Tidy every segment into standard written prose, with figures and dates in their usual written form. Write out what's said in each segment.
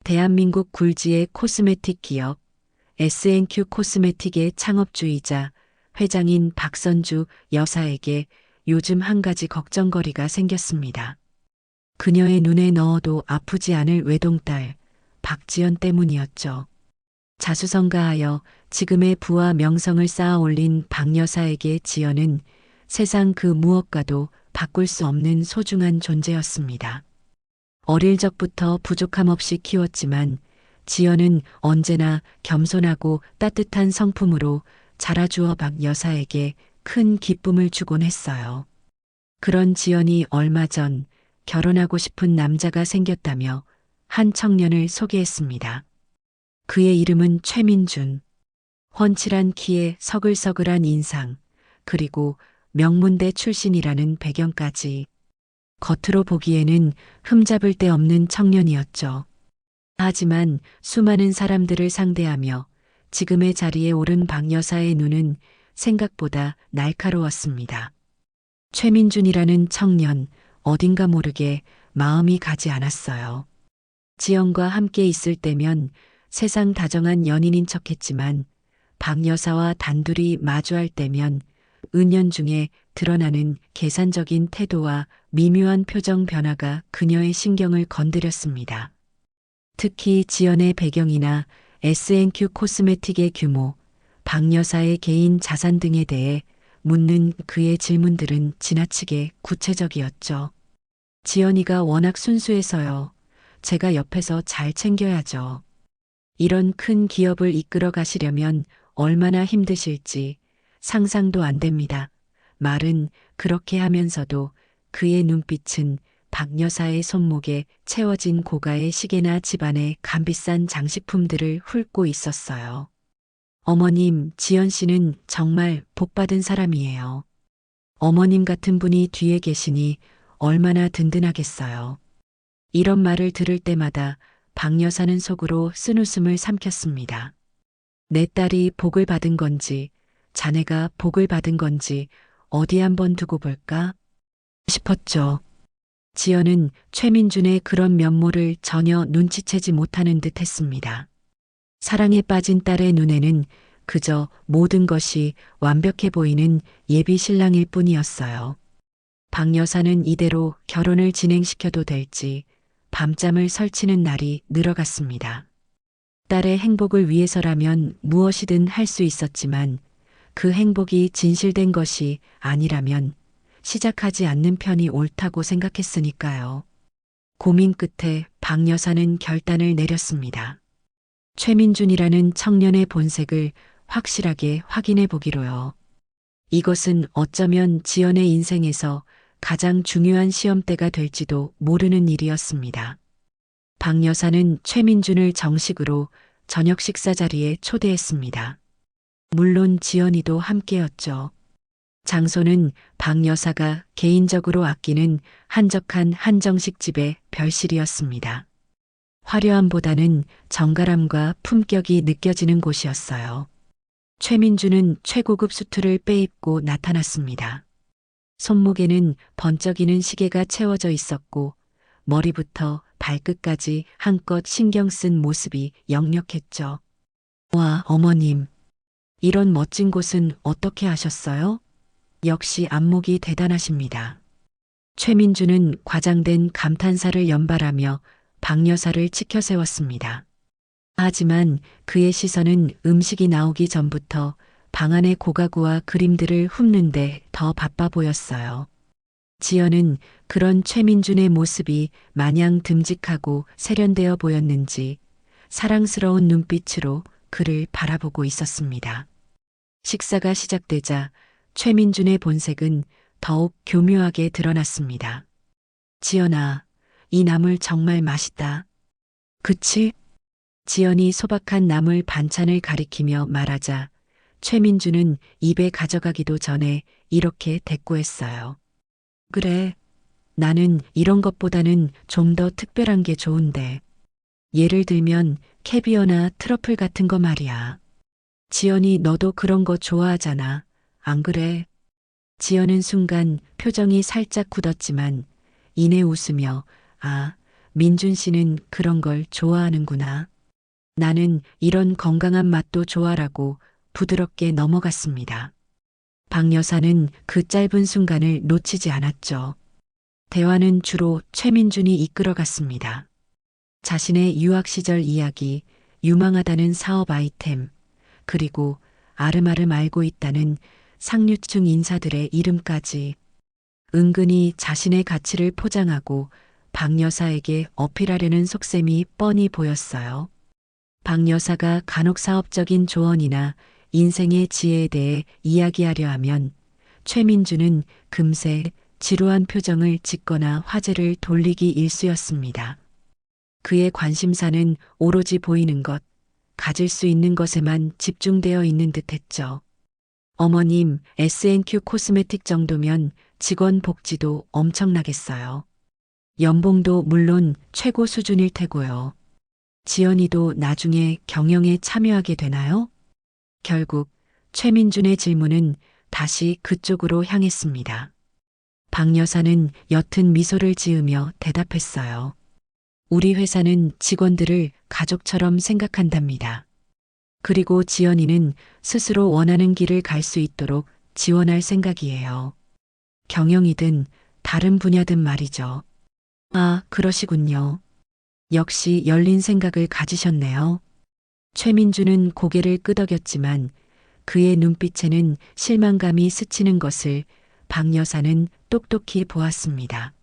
대한민국 굴지의 코스메틱 기업 S&Q 코스메틱의 창업주이자 회장인 박선주 여사에게 요즘 한 가지 걱정거리가 생겼습니다. 그녀의 눈에 넣어도 아프지 않을 외동딸 박지연 때문이었죠. 자수성가하여 지금의 부와 명성을 쌓아 올린 박 여사에게 지연은 세상 그 무엇과도 바꿀 수 없는 소중한 존재였습니다. 어릴 적부터 부족함 없이 키웠지만 지연은 언제나 겸손하고 따뜻한 성품으로 자라주어 박 여사에게 큰 기쁨을 주곤 했어요. 그런 지연이 얼마 전 결혼하고 싶은 남자가 생겼다며 한 청년을 소개했습니다. 그의 이름은 최민준. 훤칠한 키에 서글서글한 인상, 그리고 명문대 출신이라는 배경까지. 겉으로 보기에는 흠잡을 데 없는 청년이었죠. 하지만 수많은 사람들을 상대하며 지금의 자리에 오른 박 여사의 눈은 생각보다 날카로웠습니다. 최민준이라는 청년, 어딘가 모르게 마음이 가지 않았어요. 지연과 함께 있을 때면 세상 다정한 연인인 척했지만 박 여사와 단둘이 마주할 때면 은연중에 드러나는 계산적인 태도와 미묘한 표정 변화가 그녀의 신경을 건드렸습니다. 특히 지연의 배경이나 S&Q 코스메틱의 규모, 박 여사의 개인 자산 등에 대해 묻는 그의 질문들은 지나치게 구체적이었죠. 지연이가 워낙 순수해서요. 제가 옆에서 잘 챙겨야죠. 이런 큰 기업을 이끌어 가시려면 얼마나 힘드실지 상상도 안 됩니다. 말은 그렇게 하면서도 그의 눈빛은 박 여사의 손목에 채워진 고가의 시계나 집안의 값비싼 장식품들을 훑고 있었어요. 어머님, 지연 씨는 정말 복받은 사람이에요. 어머님 같은 분이 뒤에 계시니 얼마나 든든하겠어요. 이런 말을 들을 때마다 박 여사는 속으로 쓴웃음을 삼켰습니다. 내 딸이 복을 받은 건지, 자네가 복을 받은 건지 어디 한번 두고 볼까 싶었죠. 지연은 최민준의 그런 면모를 전혀 눈치채지 못하는 듯 했습니다. 사랑에 빠진 딸의 눈에는 그저 모든 것이 완벽해 보이는 예비 신랑일 뿐이었어요. 박 여사는 이대로 결혼을 진행시켜도 될지 밤잠을 설치는 날이 늘어갔습니다. 딸의 행복을 위해서라면 무엇이든 할 수 있었지만 그 행복이 진실된 것이 아니라면 시작하지 않는 편이 옳다고 생각했으니까요. 고민 끝에 박 여사는 결단을 내렸습니다. 최민준이라는 청년의 본색을 확실하게 확인해 보기로요. 이것은 어쩌면 지연의 인생에서 가장 중요한 시험대가 될지도 모르는 일이었습니다. 박 여사는 최민준을 정식으로 저녁 식사 자리에 초대했습니다. 물론 지연이도 함께였죠. 장소는 박 여사가 개인적으로 아끼는 한적한 한정식집의 별실이었습니다. 화려함보다는 정갈함과 품격이 느껴지는 곳이었어요. 최민주는 최고급 수트를 빼입고 나타났습니다. 손목에는 번쩍이는 시계가 채워져 있었고 머리부터 발끝까지 한껏 신경 쓴 모습이 역력했죠. 와, 어머님. 이런 멋진 곳은 어떻게 하셨어요? 역시 안목이 대단하십니다. 최민주는 과장된 감탄사를 연발하며 박 여사를 치켜 세웠습니다. 하지만 그의 시선은 음식이 나오기 전부터 방 안의 고가구와 그림들을 훑는데 더 바빠 보였어요. 지연은 그런 최민준의 모습이 마냥 듬직하고 세련되어 보였는지 사랑스러운 눈빛으로 그를 바라보고 있었습니다. 식사가 시작되자 최민준의 본색은 더욱 교묘하게 드러났습니다. 지연아, 이 나물 정말 맛있다. 그치? 지연이 소박한 나물 반찬을 가리키며 말하자 최민준은 입에 가져가기도 전에 이렇게 대꾸했어요. 그래, 나는 이런 것보다는 좀 더 특별한 게 좋은데. 예를 들면 캐비어나 트러플 같은 거 말이야. 지연이 너도 그런 거 좋아하잖아. 안 그래? 지연은 순간 표정이 살짝 굳었지만 이내 웃으며 아, 민준 씨는 그런 걸 좋아하는구나. 나는 이런 건강한 맛도 좋아라고 부드럽게 넘어갔습니다. 박 여사는 그 짧은 순간을 놓치지 않았죠. 대화는 주로 최민준이 이끌어갔습니다. 자신의 유학 시절 이야기, 유망하다는 사업 아이템, 그리고 아름아름 알고 있다는 상류층 인사들의 이름까지 은근히 자신의 가치를 포장하고 박 여사에게 어필하려는 속셈이 뻔히 보였어요. 박 여사가 간혹 사업적인 조언이나 인생의 지혜에 대해 이야기하려 하면 최민주는 금세 지루한 표정을 짓거나 화제를 돌리기 일쑤였습니다. 그의 관심사는 오로지 보이는 것, 가질 수 있는 것에만 집중되어 있는 듯 했죠. 어머님, S&Q 코스메틱 정도면 직원 복지도 엄청나겠어요. 연봉도 물론 최고 수준일 테고요. 지연이도 나중에 경영에 참여하게 되나요? 결국 최민준의 질문은 다시 그쪽으로 향했습니다. 박 여사는 옅은 미소를 지으며 대답했어요. 우리 회사는 직원들을 가족처럼 생각한답니다. 그리고 지연이는 스스로 원하는 길을 갈 수 있도록 지원할 생각이에요. 경영이든 다른 분야든 말이죠. 아, 그러시군요. 역시 열린 생각을 가지셨네요. 최민주는 고개를 끄덕였지만 그의 눈빛에는 실망감이 스치는 것을 박 여사는 똑똑히 보았습니다.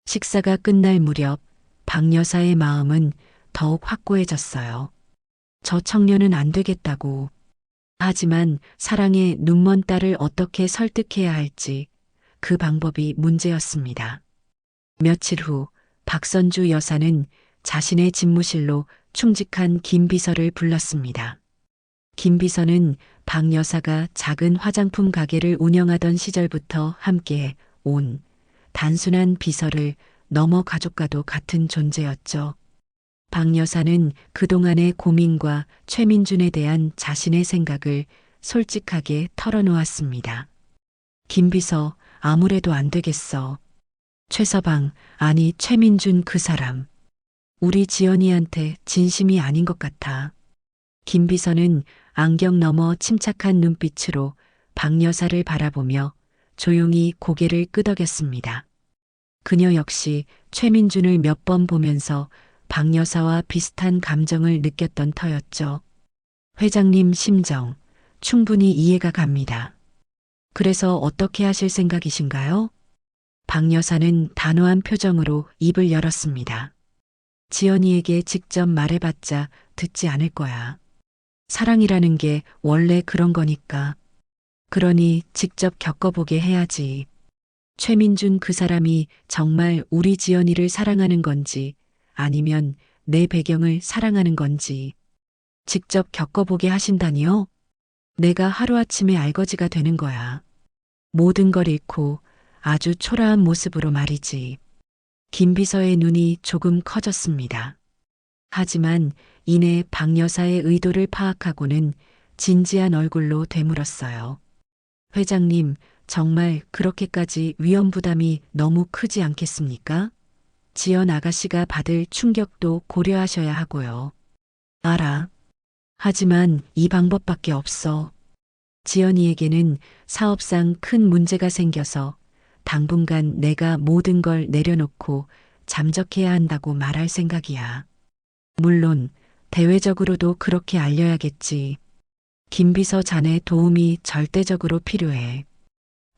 식사가 끝날 무렵 박 여사의 마음은 더욱 확고해졌어요. 저 청년은 안 되겠다고. 하지만 사랑의 눈먼 딸을 어떻게 설득해야 할지 그 방법이 문제였습니다. 며칠 후 박선주 여사는 자신의 집무실로 충직한 김 비서를 불렀습니다. 김 비서는 박 여사가 작은 화장품 가게를 운영하던 시절부터 함께 온 단순한 비서를 넘어 가족과도 같은 존재였죠. 박 여사는 그동안의 고민과 최민준에 대한 자신의 생각을 솔직하게 털어놓았습니다. 김 비서, 아무래도 안 되겠어. 최서방, 아니 최민준 그 사람. 우리 지연이한테 진심이 아닌 것 같아. 김 비서는 안경 너머 침착한 눈빛으로 박 여사를 바라보며 조용히 고개를 끄덕였습니다. 그녀 역시 최민준을 몇 번 보면서 박 여사와 비슷한 감정을 느꼈던 터였죠. 회장님 심정, 충분히 이해가 갑니다. 그래서 어떻게 하실 생각이신가요? 박 여사는 단호한 표정으로 입을 열었습니다. 지연이에게 직접 말해봤자 듣지 않을 거야. 사랑이라는 게 원래 그런 거니까. 그러니 직접 겪어보게 해야지. 최민준 그 사람이 정말 우리 지연이를 사랑하는 건지 아니면 내 배경을 사랑하는 건지 직접 겪어보게 하신다니요? 내가 하루아침에 알거지가 되는 거야. 모든 걸 잃고 아주 초라한 모습으로 말이지. 김 비서의 눈이 조금 커졌습니다. 하지만 이내 박 여사의 의도를 파악하고는 진지한 얼굴로 되물었어요. 회장님, 정말 그렇게까지 위험 부담이 너무 크지 않겠습니까? 지연 아가씨가 받을 충격도 고려하셔야 하고요. 알아. 하지만 이 방법밖에 없어. 지연이에게는 사업상 큰 문제가 생겨서 당분간 내가 모든 걸 내려놓고 잠적해야 한다고 말할 생각이야. 물론 대외적으로도 그렇게 알려야겠지. 김 비서 자네 도움이 절대적으로 필요해.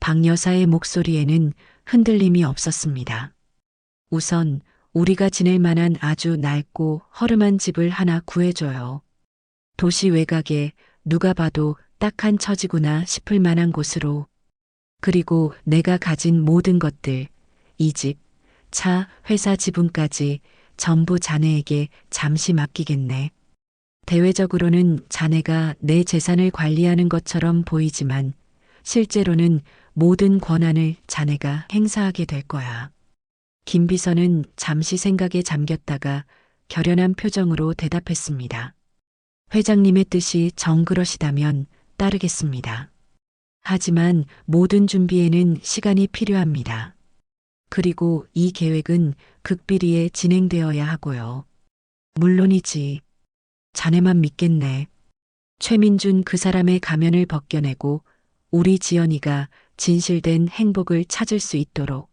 박 여사의 목소리에는 흔들림이 없었습니다. 우선 우리가 지낼 만한 아주 낡고 허름한 집을 하나 구해줘요. 도시 외곽에 누가 봐도 딱한 처지구나 싶을 만한 곳으로. 그리고 내가 가진 모든 것들, 이 집, 차, 회사 지분까지 전부 자네에게 잠시 맡기겠네. 대외적으로는 자네가 내 재산을 관리하는 것처럼 보이지만 실제로는 모든 권한을 자네가 행사하게 될 거야. 김 비서는 잠시 생각에 잠겼다가 결연한 표정으로 대답했습니다. 회장님의 뜻이 정그러시다면 따르겠습니다. 하지만 모든 준비에는 시간이 필요합니다. 그리고 이 계획은 극비리에 진행되어야 하고요. 물론이지. 자네만 믿겠네. 최민준 그 사람의 가면을 벗겨내고 우리 지연이가 진실된 행복을 찾을 수 있도록.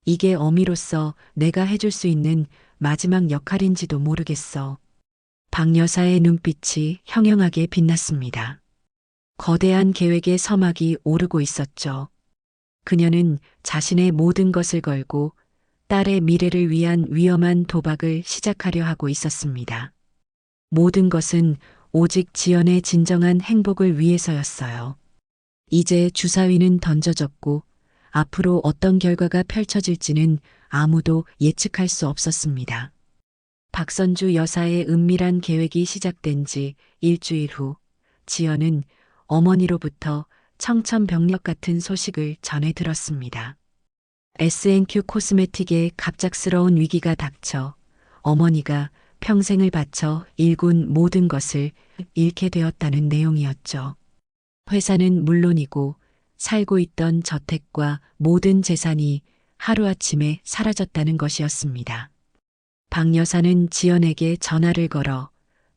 이게 어미로서 내가 해줄 수 있는 마지막 역할인지도 모르겠어. 박 여사의 눈빛이 형형하게 빛났습니다. 거대한 계획의 서막이 오르고 있었죠. 그녀는 자신의 모든 것을 걸고 딸의 미래를 위한 위험한 도박을 시작하려 하고 있었습니다. 모든 것은 오직 지연의 진정한 행복을 위해서였어요. 이제 주사위는 던져졌고 앞으로 어떤 결과가 펼쳐질지는 아무도 예측할 수 없었습니다. 박선주 여사의 은밀한 계획이 시작된 지 일주일 후 지연은 어머니로부터 청천벽력 같은 소식을 전해 들었습니다. S&Q 코스메틱에 갑작스러운 위기가 닥쳐 어머니가 평생을 바쳐 일군 모든 것을 잃게 되었다는 내용이었죠. 회사는 물론이고 살고 있던 저택과 모든 재산이 하루아침에 사라졌다는 것이었습니다. 박 여사는 지연에게 전화를 걸어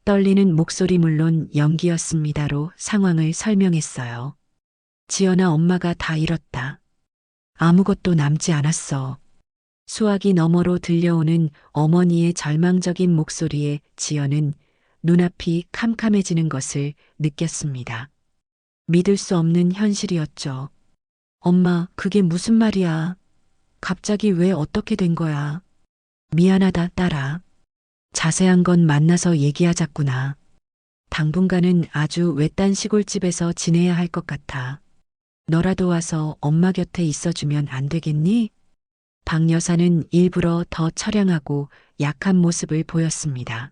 떨리는 목소리 물론 연기였습니다로 상황을 설명했어요. 지연아, 엄마가 다 잃었다. 아무것도 남지 않았어. 수화기 너머로 들려오는 어머니의 절망적인 목소리에 지연은 눈앞이 캄캄해지는 것을 느꼈습니다. 믿을 수 없는 현실이었죠. 엄마, 그게 무슨 말이야? 갑자기 왜 어떻게 된 거야? 미안하다, 딸아. 자세한 건 만나서 얘기하자꾸나. 당분간은 아주 외딴 시골집에서 지내야 할 것 같아. 너라도 와서 엄마 곁에 있어주면 안 되겠니? 박 여사는 일부러 더 처량하고 약한 모습을 보였습니다.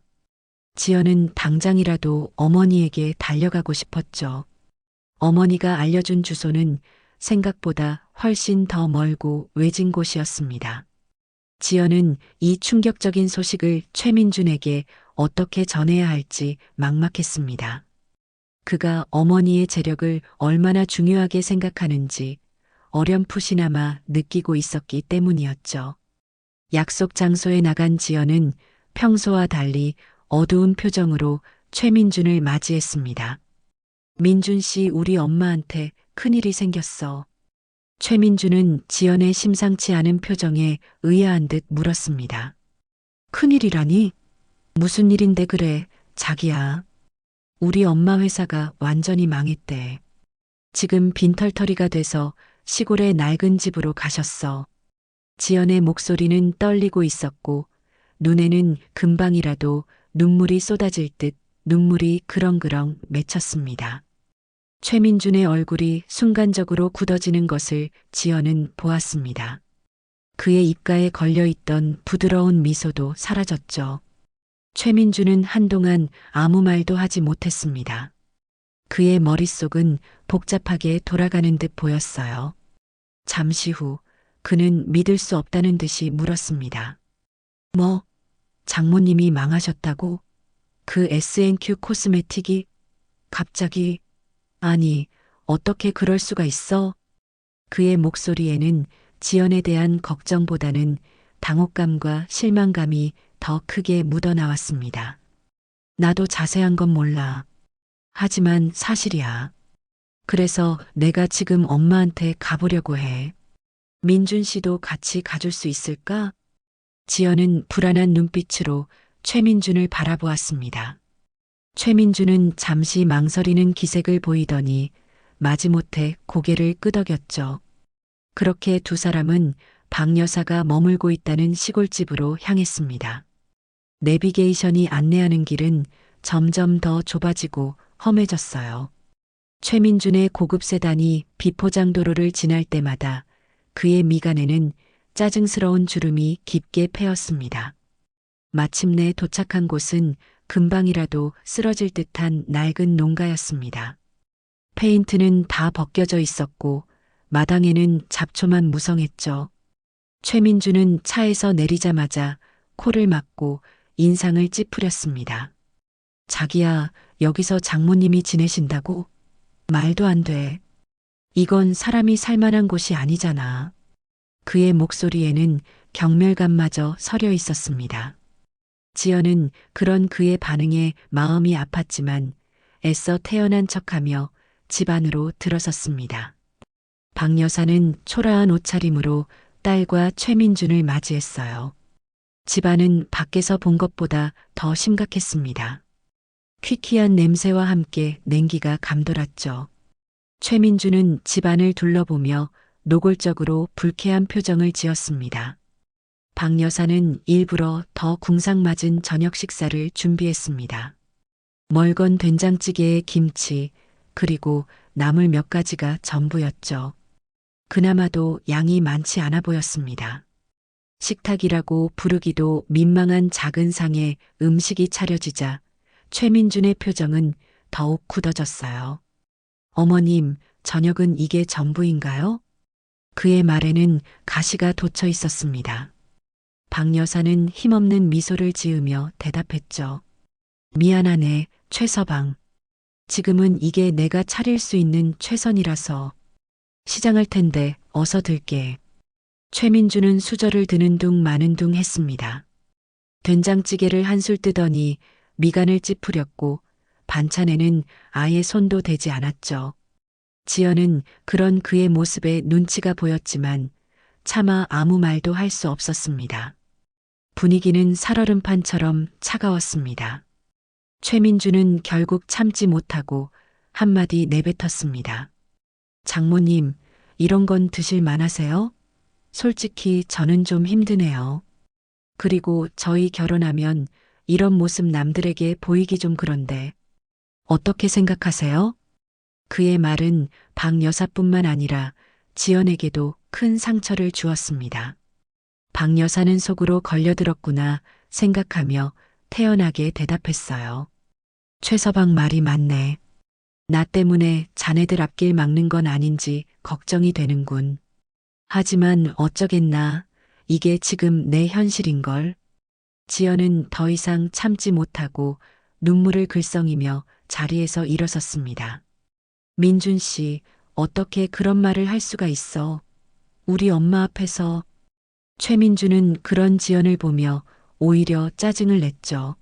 지연은 당장이라도 어머니에게 달려가고 싶었죠. 어머니가 알려준 주소는 생각보다 훨씬 더 멀고 외진 곳이었습니다. 지연은 이 충격적인 소식을 최민준에게 어떻게 전해야 할지 막막했습니다. 그가 어머니의 재력을 얼마나 중요하게 생각하는지 어렴풋이나마 느끼고 있었기 때문이었죠. 약속 장소에 나간 지연은 평소와 달리 어두운 표정으로 최민준을 맞이했습니다. 민준 씨, 우리 엄마한테 큰일이 생겼어. 최민준은 지연의 심상치 않은 표정에 의아한 듯 물었습니다. 큰일이라니? 무슨 일인데 그래, 자기야. 우리 엄마 회사가 완전히 망했대. 지금 빈털터리가 돼서 시골의 낡은 집으로 가셨어. 지연의 목소리는 떨리고 있었고 눈에는 금방이라도 눈물이 쏟아질 듯 눈물이 그렁그렁 맺혔습니다. 최민준의 얼굴이 순간적으로 굳어지는 것을 지연은 보았습니다. 그의 입가에 걸려있던 부드러운 미소도 사라졌죠. 최민준은 한동안 아무 말도 하지 못했습니다. 그의 머릿속은 복잡하게 돌아가는 듯 보였어요. 잠시 후 그는 믿을 수 없다는 듯이 물었습니다. 뭐, 장모님이 망하셨다고? 그 S&Q 코스메틱이 갑자기? 아니, 어떻게 그럴 수가 있어? 그의 목소리에는 지연에 대한 걱정보다는 당혹감과 실망감이 더 크게 묻어나왔습니다. 나도 자세한 건 몰라. 하지만 사실이야. 그래서 내가 지금 엄마한테 가보려고 해. 민준 씨도 같이 가줄 수 있을까? 지연은 불안한 눈빛으로 최민준을 바라보았습니다. 최민준은 잠시 망설이는 기색을 보이더니 마지못해 고개를 끄덕였죠. 그렇게 두 사람은 박 여사가 머물고 있다는 시골집으로 향했습니다. 내비게이션이 안내하는 길은 점점 더 좁아지고 험해졌어요. 최민준의 고급 세단이 비포장도로를 지날 때마다 그의 미간에는 짜증스러운 주름이 깊게 패였습니다. 마침내 도착한 곳은 금방이라도 쓰러질 듯한 낡은 농가였습니다. 페인트는 다 벗겨져 있었고 마당에는 잡초만 무성했죠. 최민주는 차에서 내리자마자 코를 막고 인상을 찌푸렸습니다. 자기야, 여기서 장모님이 지내신다고? 말도 안 돼. 이건 사람이 살 만한 곳이 아니잖아. 그의 목소리에는 경멸감마저 서려 있었습니다. 지연은 그런 그의 반응에 마음이 아팠지만 애써 태연한 척하며 집 안으로 들어섰습니다. 박 여사는 초라한 옷차림으로 딸과 최민준을 맞이했어요. 집안은 밖에서 본 것보다 더 심각했습니다. 퀴퀴한 냄새와 함께 냉기가 감돌았죠. 최민준은 집안을 둘러보며 노골적으로 불쾌한 표정을 지었습니다. 박 여사는 일부러 더 궁상맞은 저녁 식사를 준비했습니다. 멀건 된장찌개에 김치, 그리고 나물 몇 가지가 전부였죠. 그나마도 양이 많지 않아 보였습니다. 식탁이라고 부르기도 민망한 작은 상에 음식이 차려지자 최민준의 표정은 더욱 굳어졌어요. 어머님, 저녁은 이게 전부인가요? 그의 말에는 가시가 돋쳐 있었습니다. 박 여사는 힘없는 미소를 지으며 대답했죠. 미안하네, 최서방. 지금은 이게 내가 차릴 수 있는 최선이라서. 시장할 텐데 어서 들게. 최민주는 수저를 드는 둥 마는 둥 했습니다. 된장찌개를 한술 뜨더니 미간을 찌푸렸고 반찬에는 아예 손도 대지 않았죠. 지연은 그런 그의 모습에 눈치가 보였지만 차마 아무 말도 할 수 없었습니다. 분위기는 살얼음판처럼 차가웠습니다. 최민주는 결국 참지 못하고 한마디 내뱉었습니다. 장모님, 이런 건 드실 만하세요? 솔직히 저는 좀 힘드네요. 그리고 저희 결혼하면 이런 모습 남들에게 보이기 좀 그런데 어떻게 생각하세요? 그의 말은 박 여사뿐만 아니라 지연에게도 큰 상처를 주었습니다. 박 여사는 속으로 걸려들었구나 생각하며 태연하게 대답했어요. 최서방 말이 맞네. 나 때문에 자네들 앞길 막는 건 아닌지 걱정이 되는군. 하지만 어쩌겠나. 이게 지금 내 현실인걸. 지연은 더 이상 참지 못하고 눈물을 글썽이며 자리에서 일어섰습니다. 민준 씨, 어떻게 그런 말을 할 수가 있어. 우리 엄마 앞에서. 최민주는 그런 지연을 보며 오히려 짜증을 냈죠.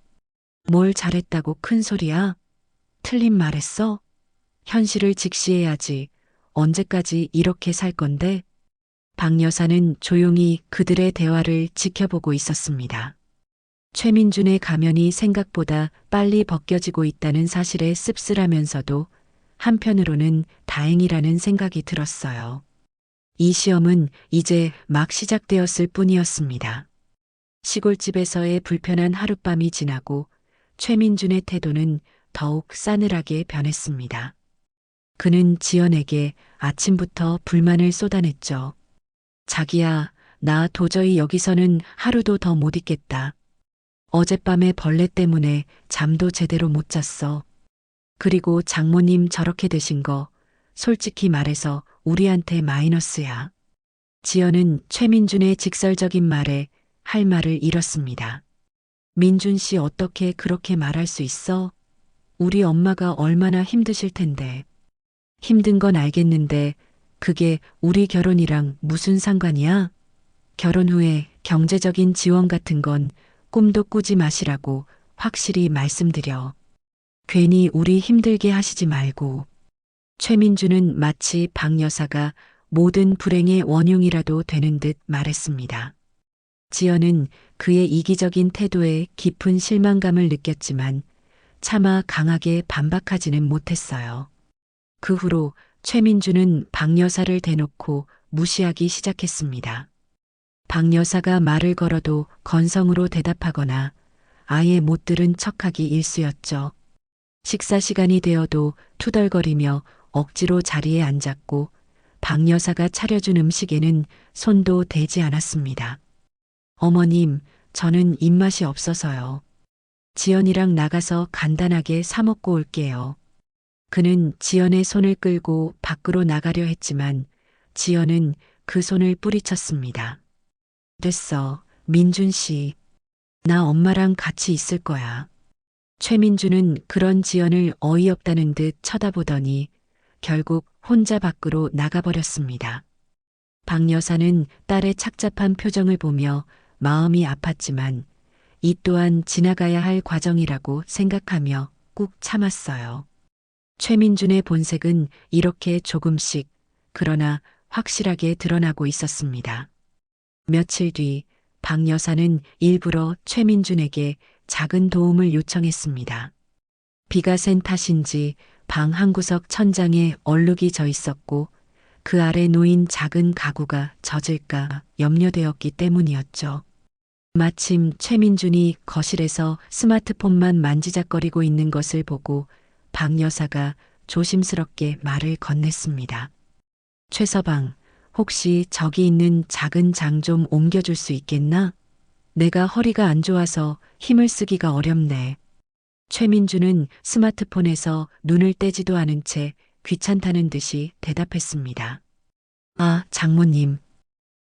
뭘 잘했다고 큰 소리야? 틀린 말했어? 현실을 직시해야지. 언제까지 이렇게 살 건데? 박 여사는 조용히 그들의 대화를 지켜보고 있었습니다. 최민준의 가면이 생각보다 빨리 벗겨지고 있다는 사실에 씁쓸하면서도 한편으로는 다행이라는 생각이 들었어요. 이 시험은 이제 막 시작되었을 뿐이었습니다. 시골집에서의 불편한 하룻밤이 지나고 최민준의 태도는 더욱 싸늘하게 변했습니다. 그는 지연에게 아침부터 불만을 쏟아냈죠. 자기야, 나 도저히 여기서는 하루도 더 못 있겠다. 어젯밤에 벌레 때문에 잠도 제대로 못 잤어. 그리고 장모님 저렇게 되신 거 솔직히 말해서 우리한테 마이너스야. 지연은 최민준의 직설적인 말에 할 말을 잃었습니다. 민준 씨 어떻게 그렇게 말할 수 있어? 우리 엄마가 얼마나 힘드실 텐데. 힘든 건 알겠는데 그게 우리 결혼이랑 무슨 상관이야? 결혼 후에 경제적인 지원 같은 건 꿈도 꾸지 마시라고 확실히 말씀드려. 괜히 우리 힘들게 하시지 말고. 최민주는 마치 박 여사가 모든 불행의 원흉이라도 되는 듯 말했습니다. 지연은 그의 이기적인 태도에 깊은 실망감을 느꼈지만 차마 강하게 반박하지는 못했어요. 그 후로 최민주는 박 여사를 대놓고 무시하기 시작했습니다. 박 여사가 말을 걸어도 건성으로 대답하거나 아예 못 들은 척하기 일쑤였죠. 식사 시간이 되어도 투덜거리며 억지로 자리에 앉았고 박 여사가 차려준 음식에는 손도 대지 않았습니다. 어머님, 저는 입맛이 없어서요. 지연이랑 나가서 간단하게 사 먹고 올게요. 그는 지연의 손을 끌고 밖으로 나가려 했지만 지연은 그 손을 뿌리쳤습니다. 됐어, 민준 씨. 나 엄마랑 같이 있을 거야. 최민주는 그런 지연을 어이없다는 듯 쳐다보더니 결국 혼자 밖으로 나가버렸습니다. 박 여사는 딸의 착잡한 표정을 보며 마음이 아팠지만 이 또한 지나가야 할 과정이라고 생각하며 꾹 참았어요. 최민준의 본색은 이렇게 조금씩 그러나 확실하게 드러나고 있었습니다. 며칠 뒤 박 여사는 일부러 최민준에게 작은 도움을 요청했습니다. 비가 센 탓인지 방 한 구석 천장에 얼룩이 져 있었고 그 아래 놓인 작은 가구가 젖을까 염려되었기 때문이었죠. 마침 최민준이 거실에서 스마트폰만 만지작거리고 있는 것을 보고 박 여사가 조심스럽게 말을 건넸습니다. 최서방, 혹시 저기 있는 작은 장 좀 옮겨줄 수 있겠나? 내가 허리가 안 좋아서 힘을 쓰기가 어렵네. 최민주는 스마트폰에서 눈을 떼지도 않은 채 귀찮다는 듯이 대답했습니다. 아, 장모님.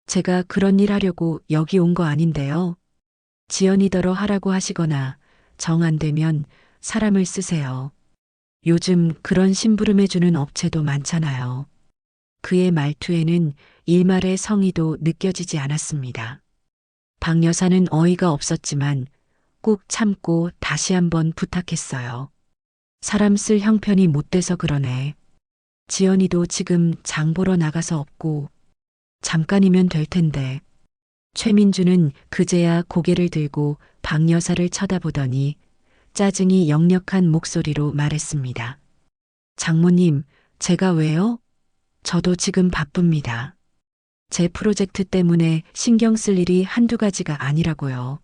제가 그런 일 하려고 여기 온 거 아닌데요. 지연이더러 하라고 하시거나 정 안 되면 사람을 쓰세요. 요즘 그런 심부름해주는 업체도 많잖아요. 그의 말투에는 일말의 성의도 느껴지지 않았습니다. 박 여사는 어이가 없었지만 꾹 참고 다시 한번 부탁했어요. 사람 쓸 형편이 못 돼서 그러네. 지연이도 지금 장 보러 나가서 없고 잠깐이면 될 텐데. 최민주는 그제야 고개를 들고 박 여사를 쳐다보더니 짜증이 역력한 목소리로 말했습니다. 장모님, 제가 왜요? 저도 지금 바쁩니다. 제 프로젝트 때문에 신경 쓸 일이 한두 가지가 아니라고요.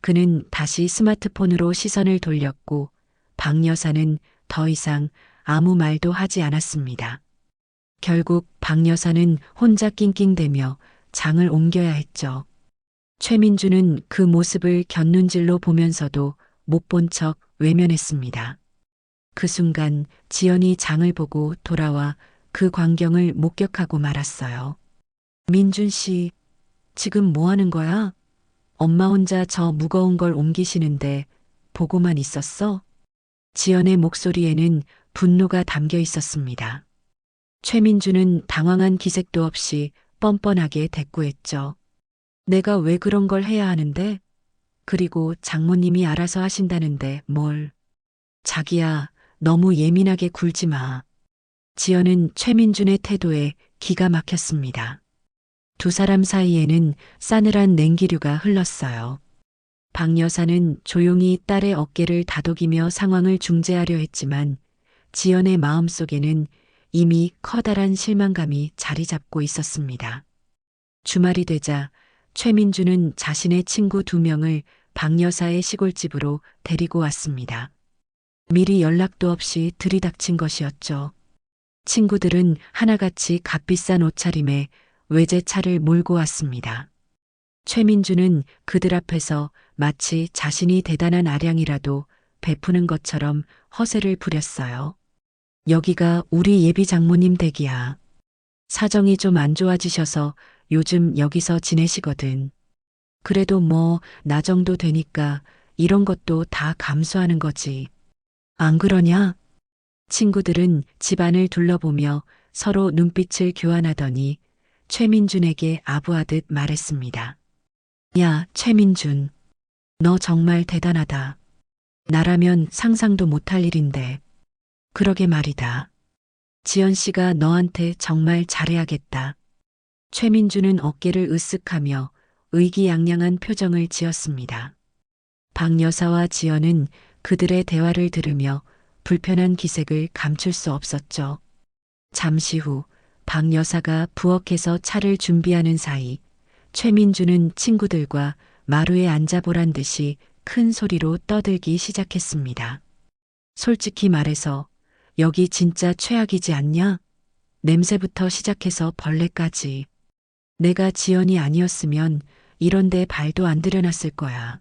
그는 다시 스마트폰으로 시선을 돌렸고 박 여사는 더 이상 아무 말도 하지 않았습니다. 결국 박 여사는 혼자 낑낑대며 장을 옮겨야 했죠. 최민주는 그 모습을 곁눈질로 보면서도 못 본 척 외면했습니다. 그 순간 지연이 장을 보고 돌아와 그 광경을 목격하고 말았어요. 민준 씨, 지금 뭐 하는 거야? 엄마 혼자 저 무거운 걸 옮기시는데 보고만 있었어? 지연의 목소리에는 분노가 담겨 있었습니다. 최민주는 당황한 기색도 없이 뻔뻔하게 대꾸했죠. 내가 왜 그런 걸 해야 하는데? 그리고 장모님이 알아서 하신다는데 뭘. 자기야, 너무 예민하게 굴지 마. 지연은 최민준의 태도에 기가 막혔습니다. 두 사람 사이에는 싸늘한 냉기류가 흘렀어요. 박 여사는 조용히 딸의 어깨를 다독이며 상황을 중재하려 했지만 지연의 마음속에는 이미 커다란 실망감이 자리 잡고 있었습니다. 주말이 되자 최민주는 자신의 친구 2명을 박 여사의 시골집으로 데리고 왔습니다. 미리 연락도 없이 들이닥친 것이었죠. 친구들은 하나같이 값비싼 옷차림에 외제차를 몰고 왔습니다. 최민주는 그들 앞에서 마치 자신이 대단한 아량이라도 베푸는 것처럼 허세를 부렸어요. 여기가 우리 예비 장모님 댁이야. 사정이 좀 안 좋아지셔서 요즘 여기서 지내시거든. 그래도 뭐 나 정도 되니까 이런 것도 다 감수하는 거지. 안 그러냐? 친구들은 집안을 둘러보며 서로 눈빛을 교환하더니 최민준에게 아부하듯 말했습니다. 야, 최민준. 너 정말 대단하다. 나라면 상상도 못할 일인데. 그러게 말이다. 지연 씨가 너한테 정말 잘해야겠다. 최민준은 어깨를 으쓱하며 의기양양한 표정을 지었습니다. 박 여사와 지연은 그들의 대화를 들으며 불편한 기색을 감출 수 없었죠. 잠시 후 박 여사가 부엌에서 차를 준비하는 사이 최민주는 친구들과 마루에 앉아보란 듯이 큰 소리로 떠들기 시작했습니다. 솔직히 말해서 여기 진짜 최악이지 않냐? 냄새부터 시작해서 벌레까지. 내가 지연이 아니었으면 이런 데 발도 안 들여놨을 거야.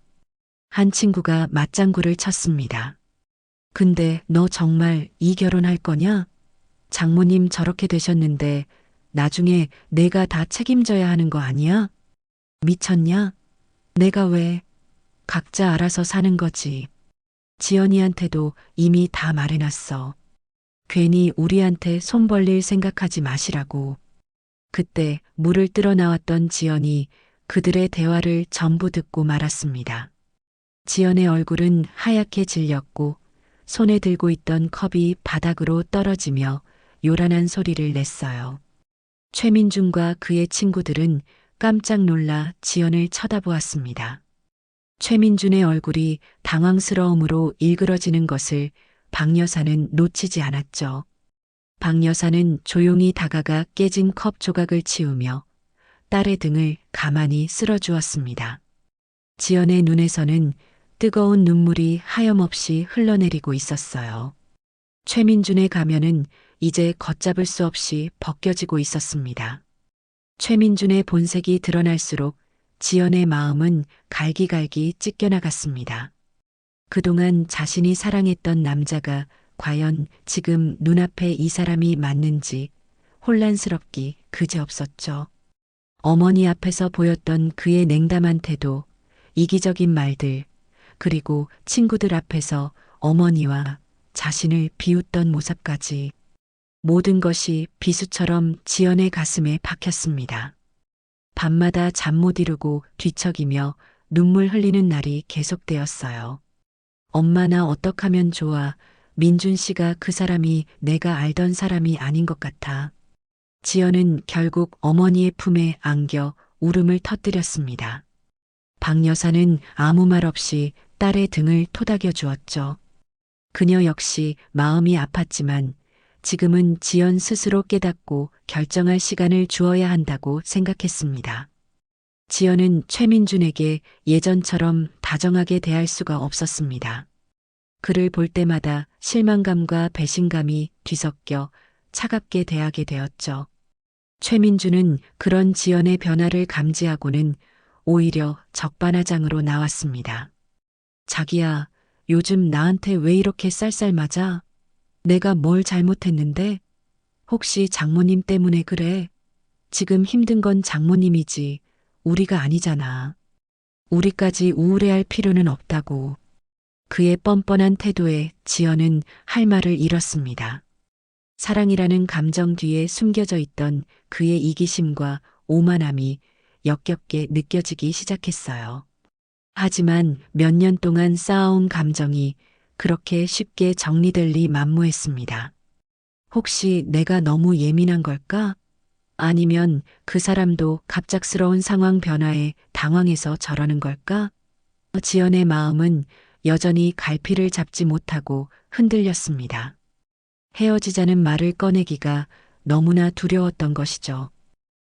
한 친구가 맞장구를 쳤습니다. 근데 너 정말 이 결혼할 거냐? 장모님 저렇게 되셨는데 나중에 내가 다 책임져야 하는 거 아니야? 미쳤냐? 내가 왜? 각자 알아서 사는 거지. 지연이한테도 이미 다 말해놨어. 괜히 우리한테 손 벌릴 생각하지 마시라고. 그때 물을 뜨러 나왔던 지연이 그들의 대화를 전부 듣고 말았습니다. 지연의 얼굴은 하얗게 질렸고 손에 들고 있던 컵이 바닥으로 떨어지며 요란한 소리를 냈어요. 최민준과 그의 친구들은 깜짝 놀라 지연을 쳐다보았습니다. 최민준의 얼굴이 당황스러움으로 일그러지는 것을 박 여사는 놓치지 않았죠. 박 여사는 조용히 다가가 깨진 컵 조각을 치우며 딸의 등을 가만히 쓸어주었습니다. 지연의 눈에서는 뜨거운 눈물이 하염없이 흘러내리고 있었어요. 최민준의 가면은 이제 걷잡을 수 없이 벗겨지고 있었습니다. 최민준의 본색이 드러날수록 지연의 마음은 갈기갈기 찢겨나갔습니다. 그동안 자신이 사랑했던 남자가 과연 지금 눈앞에 이 사람이 맞는지 혼란스럽기 그지없었죠. 어머니 앞에서 보였던 그의 냉담한 태도, 이기적인 말들, 그리고 친구들 앞에서 어머니와 자신을 비웃던 모습까지 모든 것이 비수처럼 지연의 가슴에 박혔습니다. 밤마다 잠 못 이루고 뒤척이며 눈물 흘리는 날이 계속되었어요. 엄마 나 어떡하면 좋아. 민준 씨가 그 사람이 내가 알던 사람이 아닌 것 같아. 지연은 결국 어머니의 품에 안겨 울음을 터뜨렸습니다. 박 여사는 아무 말 없이 딸의 등을 토닥여 주었죠. 그녀 역시 마음이 아팠지만 지금은 지연 스스로 깨닫고 결정할 시간을 주어야 한다고 생각했습니다. 지연은 최민준에게 예전처럼 다정하게 대할 수가 없었습니다. 그를 볼 때마다 실망감과 배신감이 뒤섞여 차갑게 대하게 되었죠. 최민준은 그런 지연의 변화를 감지하고는 오히려 적반하장으로 나왔습니다. 자기야, 요즘 나한테 왜 이렇게 쌀쌀맞아? 내가 뭘 잘못했는데? 혹시 장모님 때문에 그래? 지금 힘든 건 장모님이지 우리가 아니잖아. 우리까지 우울해할 필요는 없다고. 그의 뻔뻔한 태도에 지연은 할 말을 잃었습니다. 사랑이라는 감정 뒤에 숨겨져 있던 그의 이기심과 오만함이 역겹게 느껴지기 시작했어요. 하지만 몇 년 동안 쌓아온 감정이 그렇게 쉽게 정리될 리 만무했습니다. 혹시 내가 너무 예민한 걸까? 아니면 그 사람도 갑작스러운 상황 변화에 당황해서 저러는 걸까? 지연의 마음은 여전히 갈피를 잡지 못하고 흔들렸습니다. 헤어지자는 말을 꺼내기가 너무나 두려웠던 것이죠.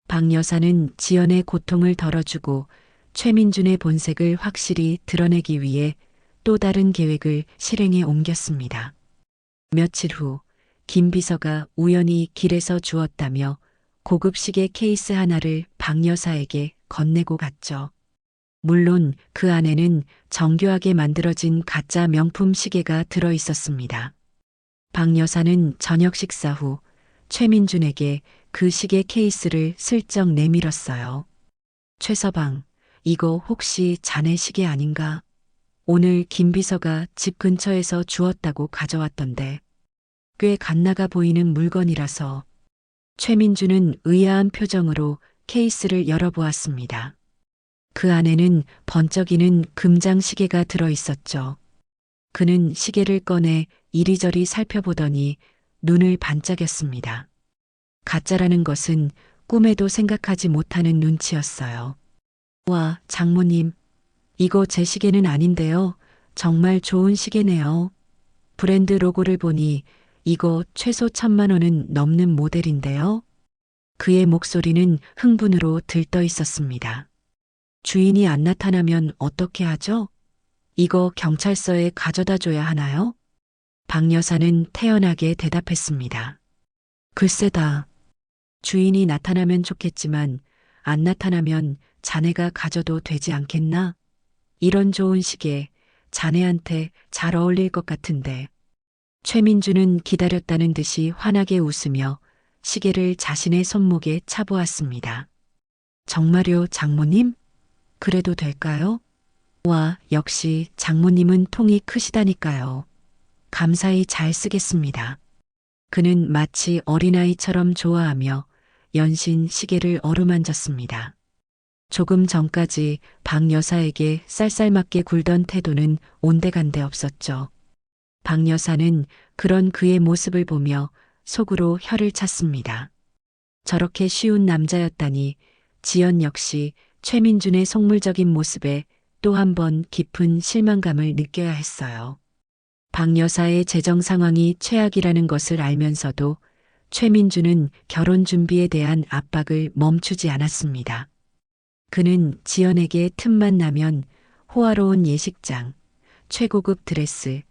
박 여사는 지연의 고통을 덜어주고 최민준의 본색을 확실히 드러내기 위해 또 다른 계획을 실행에 옮겼습니다. 며칠 후 김 비서가 우연히 길에서 주었다며 고급 시계 케이스 하나를 박 여사에게 건네고 갔죠. 물론 그 안에는 정교하게 만들어진 가짜 명품 시계가 들어 있었습니다. 박 여사는 저녁 식사 후 최민준에게 그 시계 케이스를 슬쩍 내밀었어요. 최서방, 이거 혹시 자네 시계 아닌가? 오늘 김 비서가 집 근처에서 주었다고 가져왔던데 꽤 갓나가 보이는 물건이라서. 최민준은 의아한 표정으로 케이스를 열어보았습니다. 그 안에는 번쩍이는 금장 시계가 들어 있었죠. 그는 시계를 꺼내 이리저리 살펴보더니 눈을 반짝였습니다. 가짜라는 것은 꿈에도 생각하지 못하는 눈치였어요. 와, 장모님, 이거 제 시계는 아닌데요. 정말 좋은 시계네요. 브랜드 로고를 보니 이거 최소 1,000만 원은 넘는 모델인데요. 그의 목소리는 흥분으로 들떠 있었습니다. 주인이 안 나타나면 어떻게 하죠? 이거 경찰서에 가져다 줘야 하나요? 박 여사는 태연하게 대답했습니다. 글쎄다. 주인이 나타나면 좋겠지만 안 나타나면 자네가 가져도 되지 않겠나? 이런 좋은 시계 자네한테 잘 어울릴 것 같은데. 최민준은 기다렸다는 듯이 환하게 웃으며 시계를 자신의 손목에 차보았습니다. 정말요, 장모님? 그래도 될까요? 와, 역시 장모님은 통이 크시다니까요. 감사히 잘 쓰겠습니다. 그는 마치 어린아이처럼 좋아하며 연신 시계를 어루만졌습니다. 조금 전까지 박 여사에게 쌀쌀맞게 굴던 태도는 온데간데 없었죠. 박 여사는 그런 그의 모습을 보며 속으로 혀를 찼습니다. 저렇게 쉬운 남자였다니 지연 역시 최민준의 속물적인 모습에 또 한 번 깊은 실망감을 느껴야 했어요. 박 여사의 재정 상황이 최악이라는 것을 알면서도 최민준은 결혼 준비에 대한 압박을 멈추지 않았습니다. 그는 지연에게 틈만 나면 호화로운 예식장, 최고급 드레스,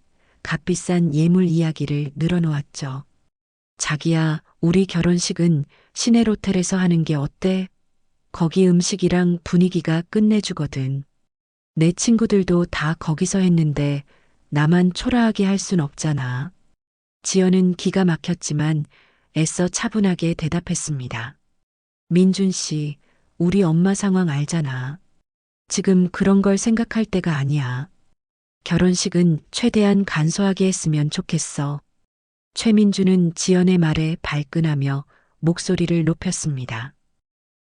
값비싼 예물 이야기를 늘어놓았죠. 자기야, 우리 결혼식은 시내호텔에서 하는 게 어때? 거기 음식이랑 분위기가 끝내주거든. 내 친구들도 다 거기서 했는데 나만 초라하게 할 순 없잖아. 지연은 기가 막혔지만 애써 차분하게 대답했습니다. 민준 씨, 우리 엄마 상황 알잖아. 지금 그런 걸 생각할 때가 아니야. 결혼식은 최대한 간소하게 했으면 좋겠어. 최민주는 지연의 말에 발끈하며 목소리를 높였습니다.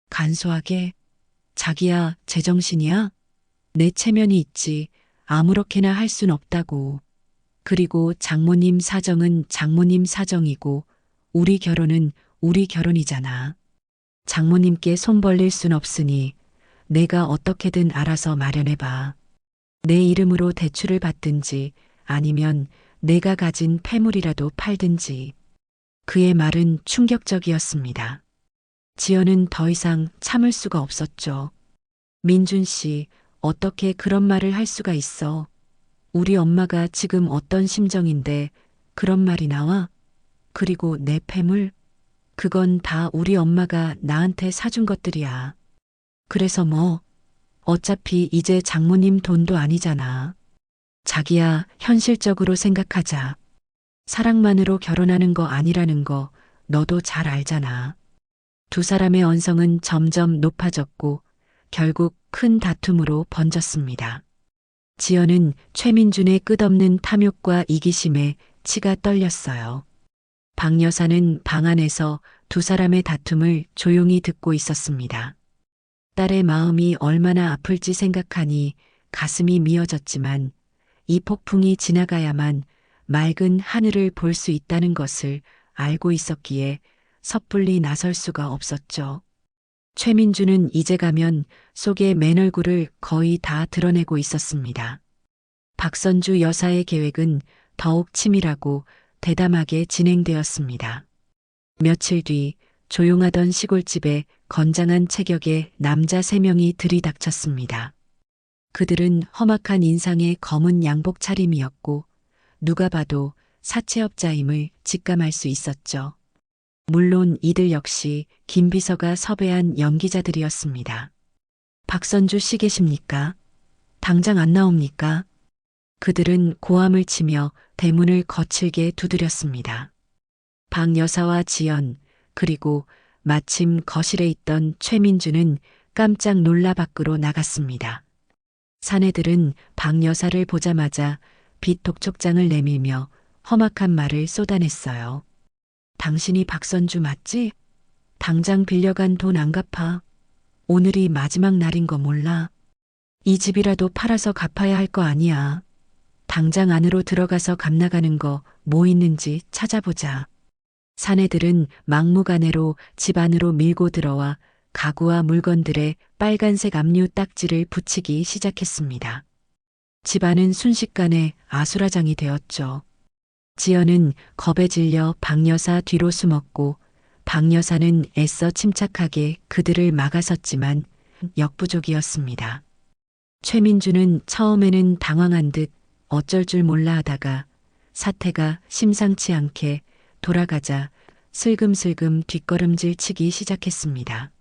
간소하게? 자기야, 제정신이야? 내 체면이 있지. 아무렇게나 할 순 없다고. 그리고 장모님 사정은 장모님 사정이고 우리 결혼은 우리 결혼이잖아. 장모님께 손 벌릴 순 없으니 내가 어떻게든 알아서 마련해봐. 내 이름으로 대출을 받든지 아니면 내가 가진 폐물이라도 팔든지. 그의 말은 충격적이었습니다. 지연은 더 이상 참을 수가 없었죠. 민준 씨, 어떻게 그런 말을 할 수가 있어? 우리 엄마가 지금 어떤 심정인데 그런 말이 나와? 그리고 내 폐물? 그건 다 우리 엄마가 나한테 사준 것들이야. 그래서 뭐, 어차피 이제 장모님 돈도 아니잖아. 자기야, 현실적으로 생각하자. 사랑만으로 결혼하는 거 아니라는 거 너도 잘 알잖아. 두 사람의 언성은 점점 높아졌고 결국 큰 다툼으로 번졌습니다. 지연은 최민준의 끝없는 탐욕과 이기심에 치가 떨렸어요. 박 여사는 방 안에서 두 사람의 다툼을 조용히 듣고 있었습니다. 딸의 마음이 얼마나 아플지 생각하니 가슴이 미어졌지만 이 폭풍이 지나가야만 맑은 하늘을 볼 수 있다는 것을 알고 있었기에 섣불리 나설 수가 없었죠. 최민주는 이제 가면 속의 맨 얼굴을 거의 다 드러내고 있었습니다. 박선주 여사의 계획은 더욱 치밀하고 대담하게 진행되었습니다. 며칠 뒤 조용하던 시골집에 건장한 체격의 남자 3명이 들이닥쳤습니다. 그들은 험악한 인상의 검은 양복 차림이었고 누가 봐도 사채업자임을 직감할 수 있었죠. 물론 이들 역시 김 비서가 섭외한 연기자들이었습니다. 박선주 씨 계십니까? 당장 안 나옵니까? 그들은 고함을 치며 대문을 거칠게 두드렸습니다. 박 여사와 지연, 그리고 마침 거실에 있던 최민주는 깜짝 놀라 밖으로 나갔습니다. 사내들은 박 여사를 보자마자 빛 독촉장을 내밀며 험악한 말을 쏟아냈어요. 당신이 박선주 맞지? 당장 빌려간 돈 안 갚아. 오늘이 마지막 날인 거 몰라. 이 집이라도 팔아서 갚아야 할 거 아니야. 당장 안으로 들어가서 값 나가는 거 뭐 있는지 찾아보자. 사내들은 막무가내로 집 안으로 밀고 들어와 가구와 물건들에 빨간색 압류 딱지를 붙이기 시작했습니다. 집안은 순식간에 아수라장이 되었죠. 지연은 겁에 질려 박 여사 뒤로 숨었고 박 여사는 애써 침착하게 그들을 막아섰지만 역부족이었습니다. 최민주는 처음에는 당황한 듯 어쩔 줄 몰라 하다가 사태가 심상치 않게 돌아가자 슬금슬금 뒷걸음질 치기 시작했습니다.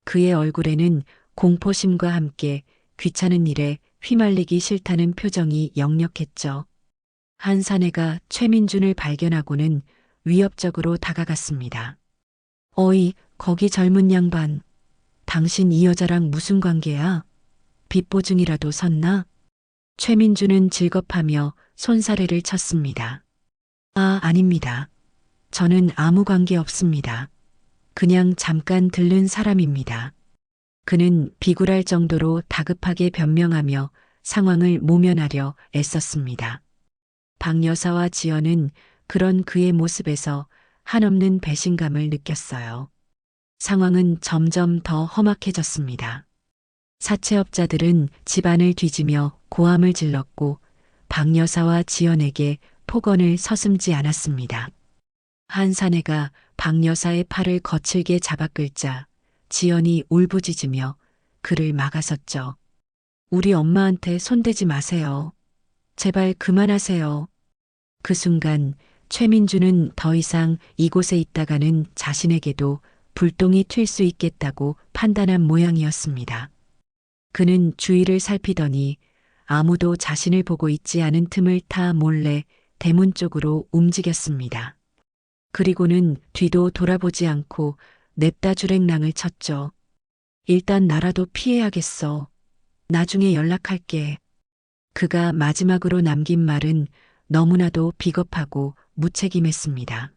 그의 얼굴에는 공포심과 함께 귀찮은 일에 휘말리기 싫다는 표정이 역력했죠. 한 사내가 최민준을 발견하고는 위협적으로 다가갔습니다. 어이, 거기 젊은 양반. 당신 이 여자랑 무슨 관계야? 빚보증이라도 섰나? 최민준은 질겁하며 손사래를 쳤습니다. 아, 아닙니다. 저는 아무 관계 없습니다. 그냥 잠깐 들른 사람입니다. 그는 비굴할 정도로 다급하게 변명하며 상황을 모면하려 애썼습니다. 박 여사와 지연은 그런 그의 모습에서 한없는 배신감을 느꼈어요. 상황은 점점 더 험악해졌습니다. 사채업자들은 집안을 뒤지며 고함을 질렀고 박 여사와 지연에게 폭언을 서슴지 않았습니다. 한 사내가 박 여사의 팔을 거칠게 잡아끌자 지연이 울부짖으며 그를 막아섰죠. 우리 엄마한테 손대지 마세요. 제발 그만하세요. 그 순간 최민주는 더 이상 이곳에 있다가는 자신에게도 불똥이 튈 수 있겠다고 판단한 모양이었습니다. 그는 주위를 살피더니 아무도 자신을 보고 있지 않은 틈을 타 몰래 대문 쪽으로 움직였습니다. 그리고는 뒤도 돌아보지 않고 냅다 주랭랑을 쳤죠. 일단 나라도 피해야겠어. 나중에 연락할게. 그가 마지막으로 남긴 말은 너무나도 비겁하고 무책임했습니다.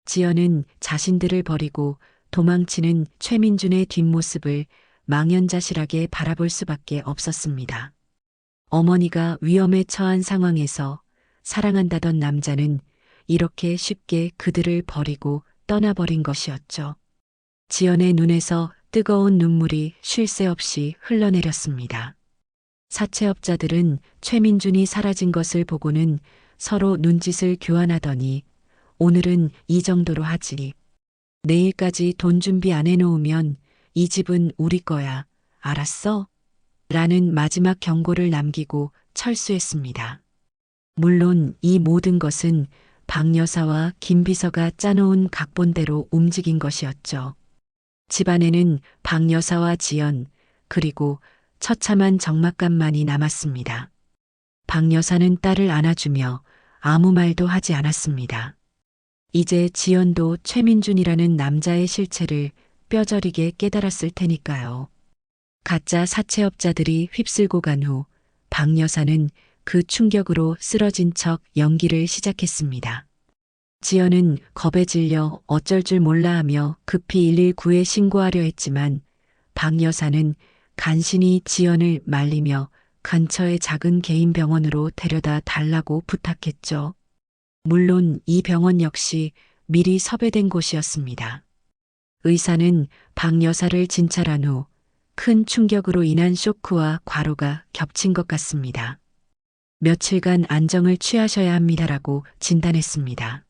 지연은 자신들을 버리고 도망치는 최민준의 뒷모습을 망연자실하게 바라볼 수밖에 없었습니다. 어머니가 위험에 처한 상황에서 사랑한다던 남자는 이렇게 쉽게 그들을 버리고 떠나버린 것이었죠. 지연의 눈에서 뜨거운 눈물이 쉴 새 없이 흘러내렸습니다. 사채업자들은 최민준이 사라진 것을 보고는 서로 눈짓을 교환하더니 오늘은 이 정도로 하지. 내일까지 돈 준비 안 해놓으면 이 집은 우리 거야. 알았어? 라는 마지막 경고를 남기고 철수했습니다. 물론 이 모든 것은 박 여사와 김 비서가 짜놓은 각본대로 움직인 것이었죠. 집안에는 박 여사와 지연 그리고 처참한 적막감만이 남았습니다. 박 여사는 딸을 안아주며 아무 말도 하지 않았습니다. 이제 지연도 최민준이라는 남자의 실체를 뼈저리게 깨달았을 테니까요. 가짜 사채업자들이 휩쓸고 간 후 박 여사는 그 충격으로 쓰러진 척 연기를 시작했습니다. 지연은 겁에 질려 어쩔 줄 몰라 하며 급히 119에 신고하려 했지만 박 여사는 간신히 지연을 말리며 근처의 작은 개인 병원으로 데려다 달라고 부탁했죠. 물론 이 병원 역시 미리 섭외된 곳이었습니다. 의사는 박 여사를 진찰한 후 큰 충격으로 인한 쇼크와 과로가 겹친 것 같습니다. 며칠간 안정을 취하셔야 합니다라고 진단했습니다.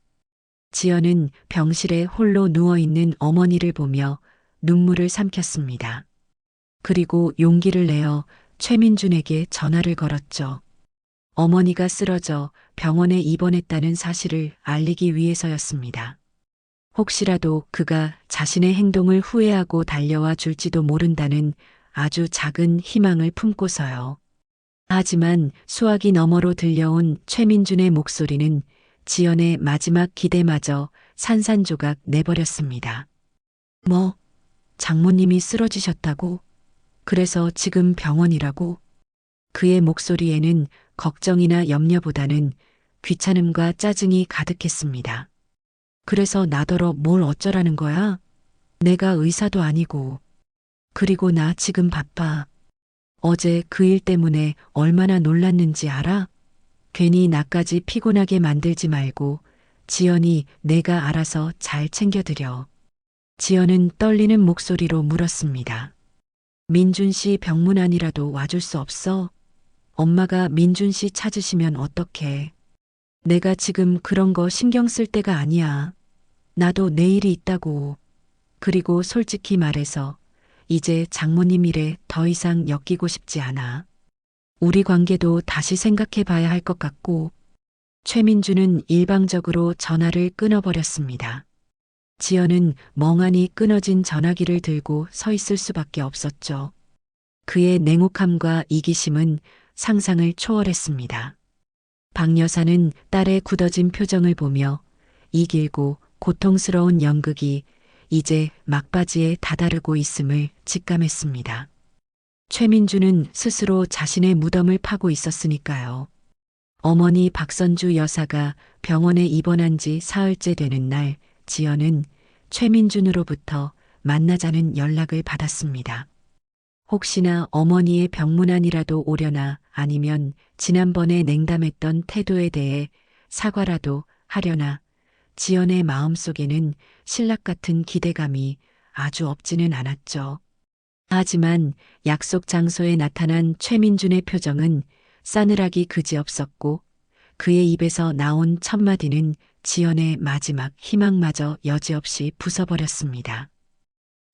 지연은 병실에 홀로 누워있는 어머니를 보며 눈물을 삼켰습니다. 그리고 용기를 내어 최민준에게 전화를 걸었죠. 어머니가 쓰러져 병원에 입원했다는 사실을 알리기 위해서였습니다. 혹시라도 그가 자신의 행동을 후회하고 달려와 줄지도 모른다는 아주 작은 희망을 품고서요. 하지만 수화기 너머로 들려온 최민준의 목소리는 지연의 마지막 기대마저 산산조각 내버렸습니다. 뭐, 장모님이 쓰러지셨다고? 그래서 지금 병원이라고? 그의 목소리에는 걱정이나 염려보다는 귀찮음과 짜증이 가득했습니다. 그래서 나더러 뭘 어쩌라는 거야? 내가 의사도 아니고. 그리고 나 지금 바빠. 어제 그 일 때문에 얼마나 놀랐는지 알아? 괜히 나까지 피곤하게 만들지 말고 지연이 내가 알아서 잘 챙겨드려. 지연은 떨리는 목소리로 물었습니다. 민준 씨 병문안이라도 와줄 수 없어? 엄마가 민준 씨 찾으시면 어떡해. 내가 지금 그런 거 신경 쓸 때가 아니야. 나도 내일이 있다고. 그리고 솔직히 말해서 이제 장모님 일에 더 이상 엮이고 싶지 않아. 우리 관계도 다시 생각해 봐야 할 것 같고. 최민주는 일방적으로 전화를 끊어버렸습니다. 지연은 멍하니 끊어진 전화기를 들고 서 있을 수밖에 없었죠. 그의 냉혹함과 이기심은 상상을 초월했습니다. 박 여사는 딸의 굳어진 표정을 보며 이 길고 고통스러운 연극이 이제 막바지에 다다르고 있음을 직감했습니다. 최민주는 스스로 자신의 무덤을 파고 있었으니까요. 어머니 박선주 여사가 병원에 입원한 지 사흘째 되는 날 지연은 최민준으로부터 만나자는 연락을 받았습니다. 혹시나 어머니의 병문안이라도 오려나 아니면 지난번에 냉담했던 태도에 대해 사과라도 하려나 지연의 마음속에는 신락 같은 기대감이 아주 없지는 않았죠. 하지만 약속 장소에 나타난 최민준의 표정은 싸늘하기 그지없었고 그의 입에서 나온 첫마디는 지연의 마지막 희망마저 여지없이 부숴버렸습니다.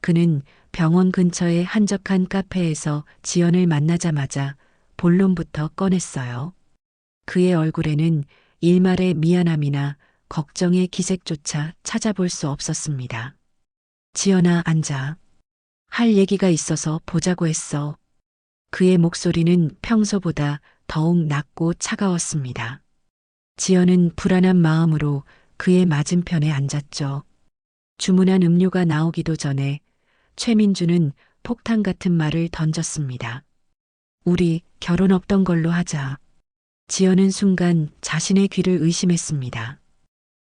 그는 병원 근처의 한적한 카페에서 지연을 만나자마자 본론부터 꺼냈어요. 그의 얼굴에는 일말의 미안함이나 걱정의 기색조차 찾아볼 수 없었습니다. 지연아, 앉아. 할 얘기가 있어서 보자고 했어. 그의 목소리는 평소보다 더욱 낮고 차가웠습니다. 지연은 불안한 마음으로 그의 맞은편에 앉았죠. 주문한 음료가 나오기도 전에 최민주는 폭탄 같은 말을 던졌습니다. 우리 결혼 없던 걸로 하자. 지연은 순간 자신의 귀를 의심했습니다.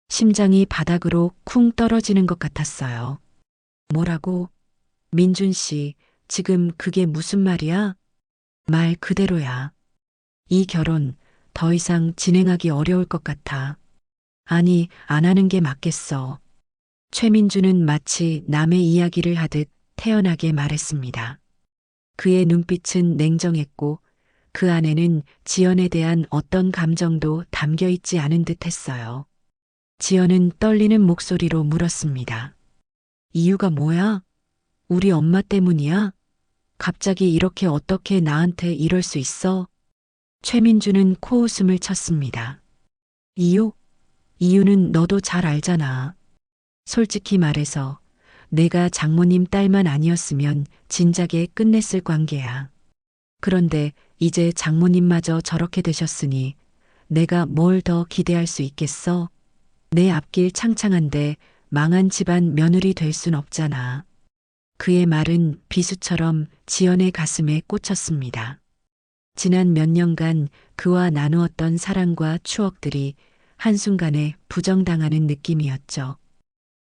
심장이 바닥으로 쿵 떨어지는 것 같았어요. 뭐라고? 민준 씨, 지금 그게 무슨 말이야? 말 그대로야. 이 결혼 더 이상 진행하기 어려울 것 같아. 아니, 안 하는 게 맞겠어. 최민주는 마치 남의 이야기를 하듯 태연하게 말했습니다. 그의 눈빛은 냉정했고 그 안에는 지연에 대한 어떤 감정도 담겨 있지 않은 듯 했어요. 지연은 떨리는 목소리로 물었습니다. 이유가 뭐야? 우리 엄마 때문이야? 갑자기 이렇게 어떻게 나한테 이럴 수 있어? 최민주는 코웃음을 쳤습니다. 이유? 이유는 너도 잘 알잖아. 솔직히 말해서 내가 장모님 딸만 아니었으면 진작에 끝냈을 관계야. 그런데 이제 장모님마저 저렇게 되셨으니 내가 뭘 더 기대할 수 있겠어? 내 앞길 창창한데 망한 집안 며느리 될 순 없잖아. 그의 말은 비수처럼 지연의 가슴에 꽂혔습니다. 지난 몇 년간 그와 나누었던 사랑과 추억들이 한순간에 부정당하는 느낌이었죠.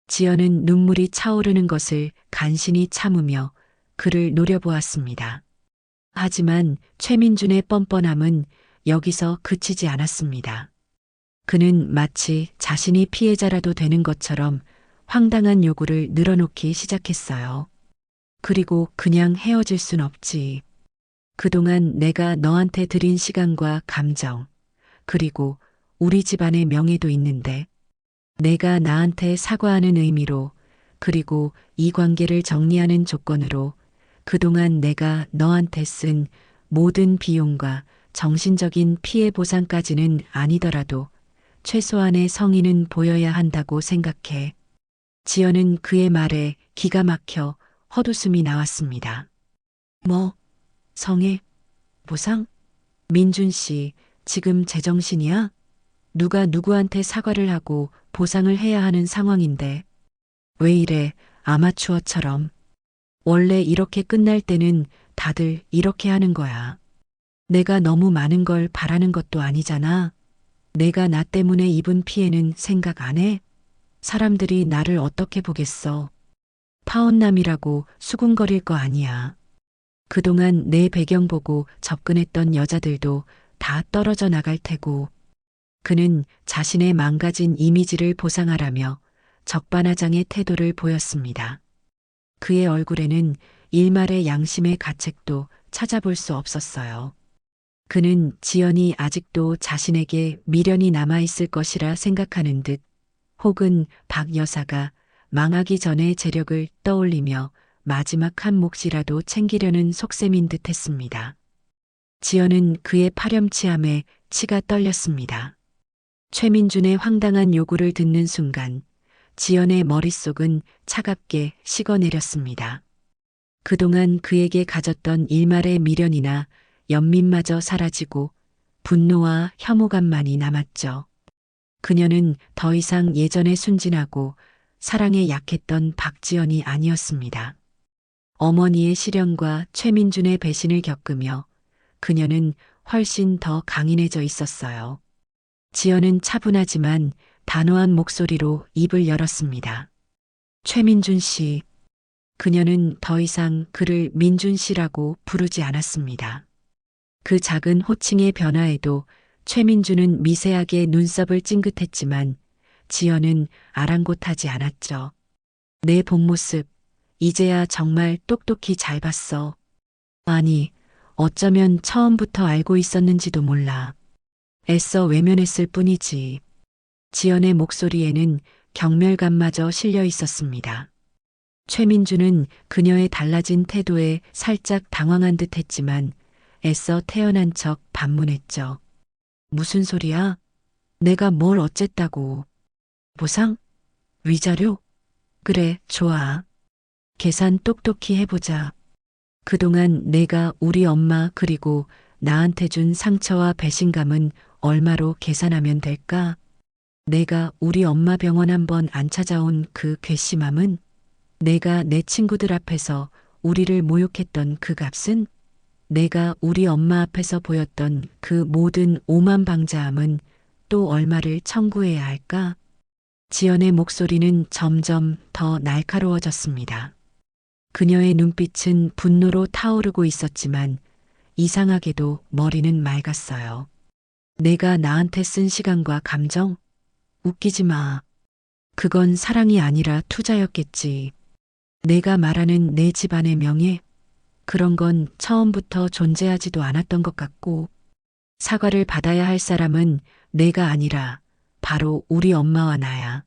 지연은 눈물이 차오르는 것을 간신히 참으며 그를 노려보았습니다. 하지만 최민준의 뻔뻔함은 여기서 그치지 않았습니다. 그는 마치 자신이 피해자라도 되는 것처럼 황당한 요구를 늘어놓기 시작했어요. 그리고 그냥 헤어질 순 없지. 그동안 내가 너한테 들인 시간과 감정, 그리고 우리 집안의 명예도 있는데 내가 나한테 사과하는 의미로 그리고 이 관계를 정리하는 조건으로 그동안 내가 너한테 쓴 모든 비용과 정신적인 피해 보상까지는 아니더라도 최소한의 성의는 보여야 한다고 생각해. 지연은 그의 말에 기가 막혀 헛웃음이 나왔습니다. 뭐? 성의? 보상? 민준 씨, 지금 제정신이야? 누가 누구한테 사과를 하고 보상을 해야 하는 상황인데. 왜 이래, 아마추어처럼. 원래 이렇게 끝날 때는 다들 이렇게 하는 거야. 내가 너무 많은 걸 바라는 것도 아니잖아. 내가 나 때문에 입은 피해는 생각 안 해? 사람들이 나를 어떻게 보겠어. 파혼남이라고 수군거릴 거 아니야. 그동안 내 배경 보고 접근했던 여자들도 다 떨어져 나갈 테고. 그는 자신의 망가진 이미지를 보상하라며 적반하장의 태도를 보였습니다. 그의 얼굴에는 일말의 양심의 가책도 찾아볼 수 없었어요. 그는 지연이 아직도 자신에게 미련이 남아있을 것이라 생각하는 듯 혹은 박 여사가 망하기 전의 재력을 떠올리며 마지막 한 몫이라도 챙기려는 속셈인 듯 했습니다. 지연은 그의 파렴치함에 치가 떨렸습니다. 최민준의 황당한 요구를 듣는 순간 지연의 머릿속은 차갑게 식어내렸습니다. 그동안 그에게 가졌던 일말의 미련이나 연민마저 사라지고 분노와 혐오감만이 남았죠. 그녀는 더 이상 예전에 순진하고 사랑에 약했던 박지연이 아니었습니다. 어머니의 시련과 최민준의 배신을 겪으며 그녀는 훨씬 더 강인해져 있었어요. 지연은 차분하지만 단호한 목소리로 입을 열었습니다. 최민준 씨. 그녀는 더 이상 그를 민준 씨라고 부르지 않았습니다. 그 작은 호칭의 변화에도 최민준은 미세하게 눈썹을 찡긋했지만 지연은 아랑곳하지 않았죠. 내 본 모습, 이제야 정말 똑똑히 잘 봤어. 아니, 어쩌면 처음부터 알고 있었는지도 몰라. 애써 외면했을 뿐이지. 지연의 목소리에는 경멸감마저 실려 있었습니다. 최민주는 그녀의 달라진 태도에 살짝 당황한 듯 했지만 애써 태어난 척 반문했죠. 무슨 소리야? 내가 뭘 어쨌다고. 보상? 위자료? 그래, 좋아. 계산 똑똑히 해보자. 그동안 내가 우리 엄마 그리고 나한테 준 상처와 배신감은 얼마로 계산하면 될까? 내가 우리 엄마 병원 한번 안 찾아온 그 괘씸함은? 내가 내 친구들 앞에서 우리를 모욕했던 그 값은? 내가 우리 엄마 앞에서 보였던 그 모든 오만방자함은 또 얼마를 청구해야 할까? 지연의 목소리는 점점 더 날카로워졌습니다. 그녀의 눈빛은 분노로 타오르고 있었지만 이상하게도 머리는 맑았어요. 내가 나한테 쓴 시간과 감정? 웃기지 마. 그건 사랑이 아니라 투자였겠지. 내가 말하는 내 집안의 명예? 그런 건 처음부터 존재하지도 않았던 것 같고, 사과를 받아야 할 사람은 내가 아니라 바로 우리 엄마와 나야.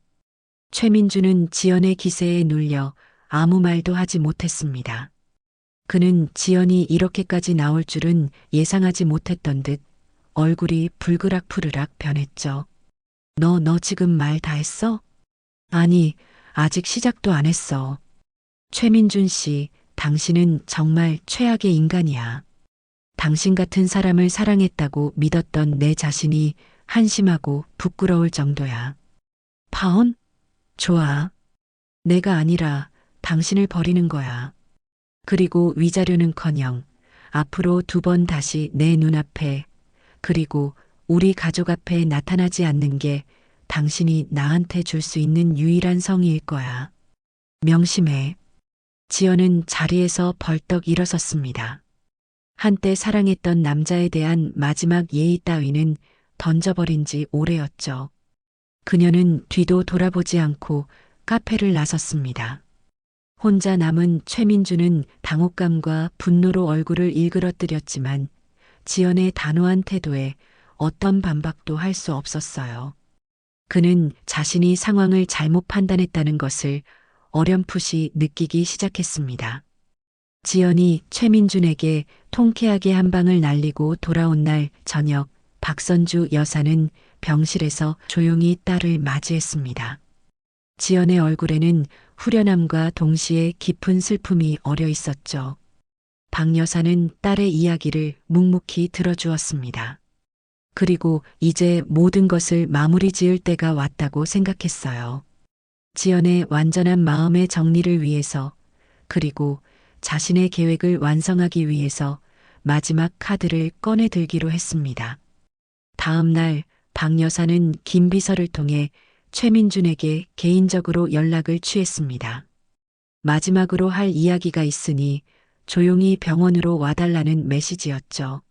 최민주는 지연의 기세에 눌려 아무 말도 하지 못했습니다. 그는 지연이 이렇게까지 나올 줄은 예상하지 못했던 듯 얼굴이 불그락푸르락 변했죠. 너 지금 말 다 했어? 아니, 아직 시작도 안 했어. 최민준 씨, 당신은 정말 최악의 인간이야. 당신 같은 사람을 사랑했다고 믿었던 내 자신이 한심하고 부끄러울 정도야. 파혼? 좋아. 내가 아니라 당신을 버리는 거야. 그리고 위자료는커녕 앞으로 2번 다시 내 눈앞에 그리고 우리 가족 앞에 나타나지 않는 게 당신이 나한테 줄 수 있는 유일한 성의일 거야. 명심해. 지연은 자리에서 벌떡 일어섰습니다. 한때 사랑했던 남자에 대한 마지막 예의 따위는 던져버린 지 오래였죠. 그녀는 뒤도 돌아보지 않고 카페를 나섰습니다. 혼자 남은 최민주는 당혹감과 분노로 얼굴을 일그러뜨렸지만 지연의 단호한 태도에 어떤 반박도 할 수 없었어요. 그는 자신이 상황을 잘못 판단했다는 것을 어렴풋이 느끼기 시작했습니다. 지연이 최민준에게 통쾌하게 한 방을 날리고 돌아온 날 저녁 박선주 여사는 병실에서 조용히 딸을 맞이했습니다. 지연의 얼굴에는 후련함과 동시에 깊은 슬픔이 어려 있었죠. 박 여사는 딸의 이야기를 묵묵히 들어주었습니다. 그리고 이제 모든 것을 마무리 지을 때가 왔다고 생각했어요. 지연의 완전한 마음의 정리를 위해서 그리고 자신의 계획을 완성하기 위해서 마지막 카드를 꺼내 들기로 했습니다. 다음 날 박 여사는 김 비서를 통해 최민준에게 개인적으로 연락을 취했습니다. 마지막으로 할 이야기가 있으니 조용히 병원으로 와달라는 메시지였죠.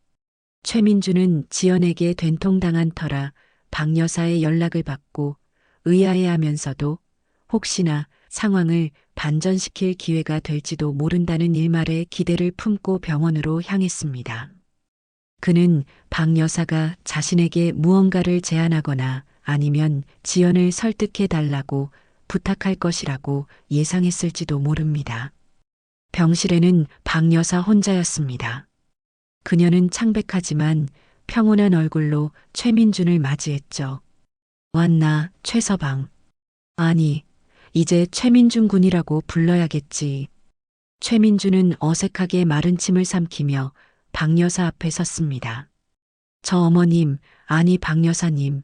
최민준은 지연에게 된통당한 터라 박 여사의 연락을 받고 의아해하면서도 혹시나 상황을 반전시킬 기회가 될지도 모른다는 일말의 기대를 품고 병원으로 향했습니다. 그는 박 여사가 자신에게 무언가를 제안하거나 아니면 지연을 설득해 달라고 부탁할 것이라고 예상했을지도 모릅니다. 병실에는 박 여사 혼자였습니다. 그녀는 창백하지만 평온한 얼굴로 최민준을 맞이했죠. 왔나, 최서방. 아니, 이제 최민준 군이라고 불러야겠지. 최민준은 어색하게 마른 침을 삼키며 박 여사 앞에 섰습니다. 저 어머님, 아니 박 여사님.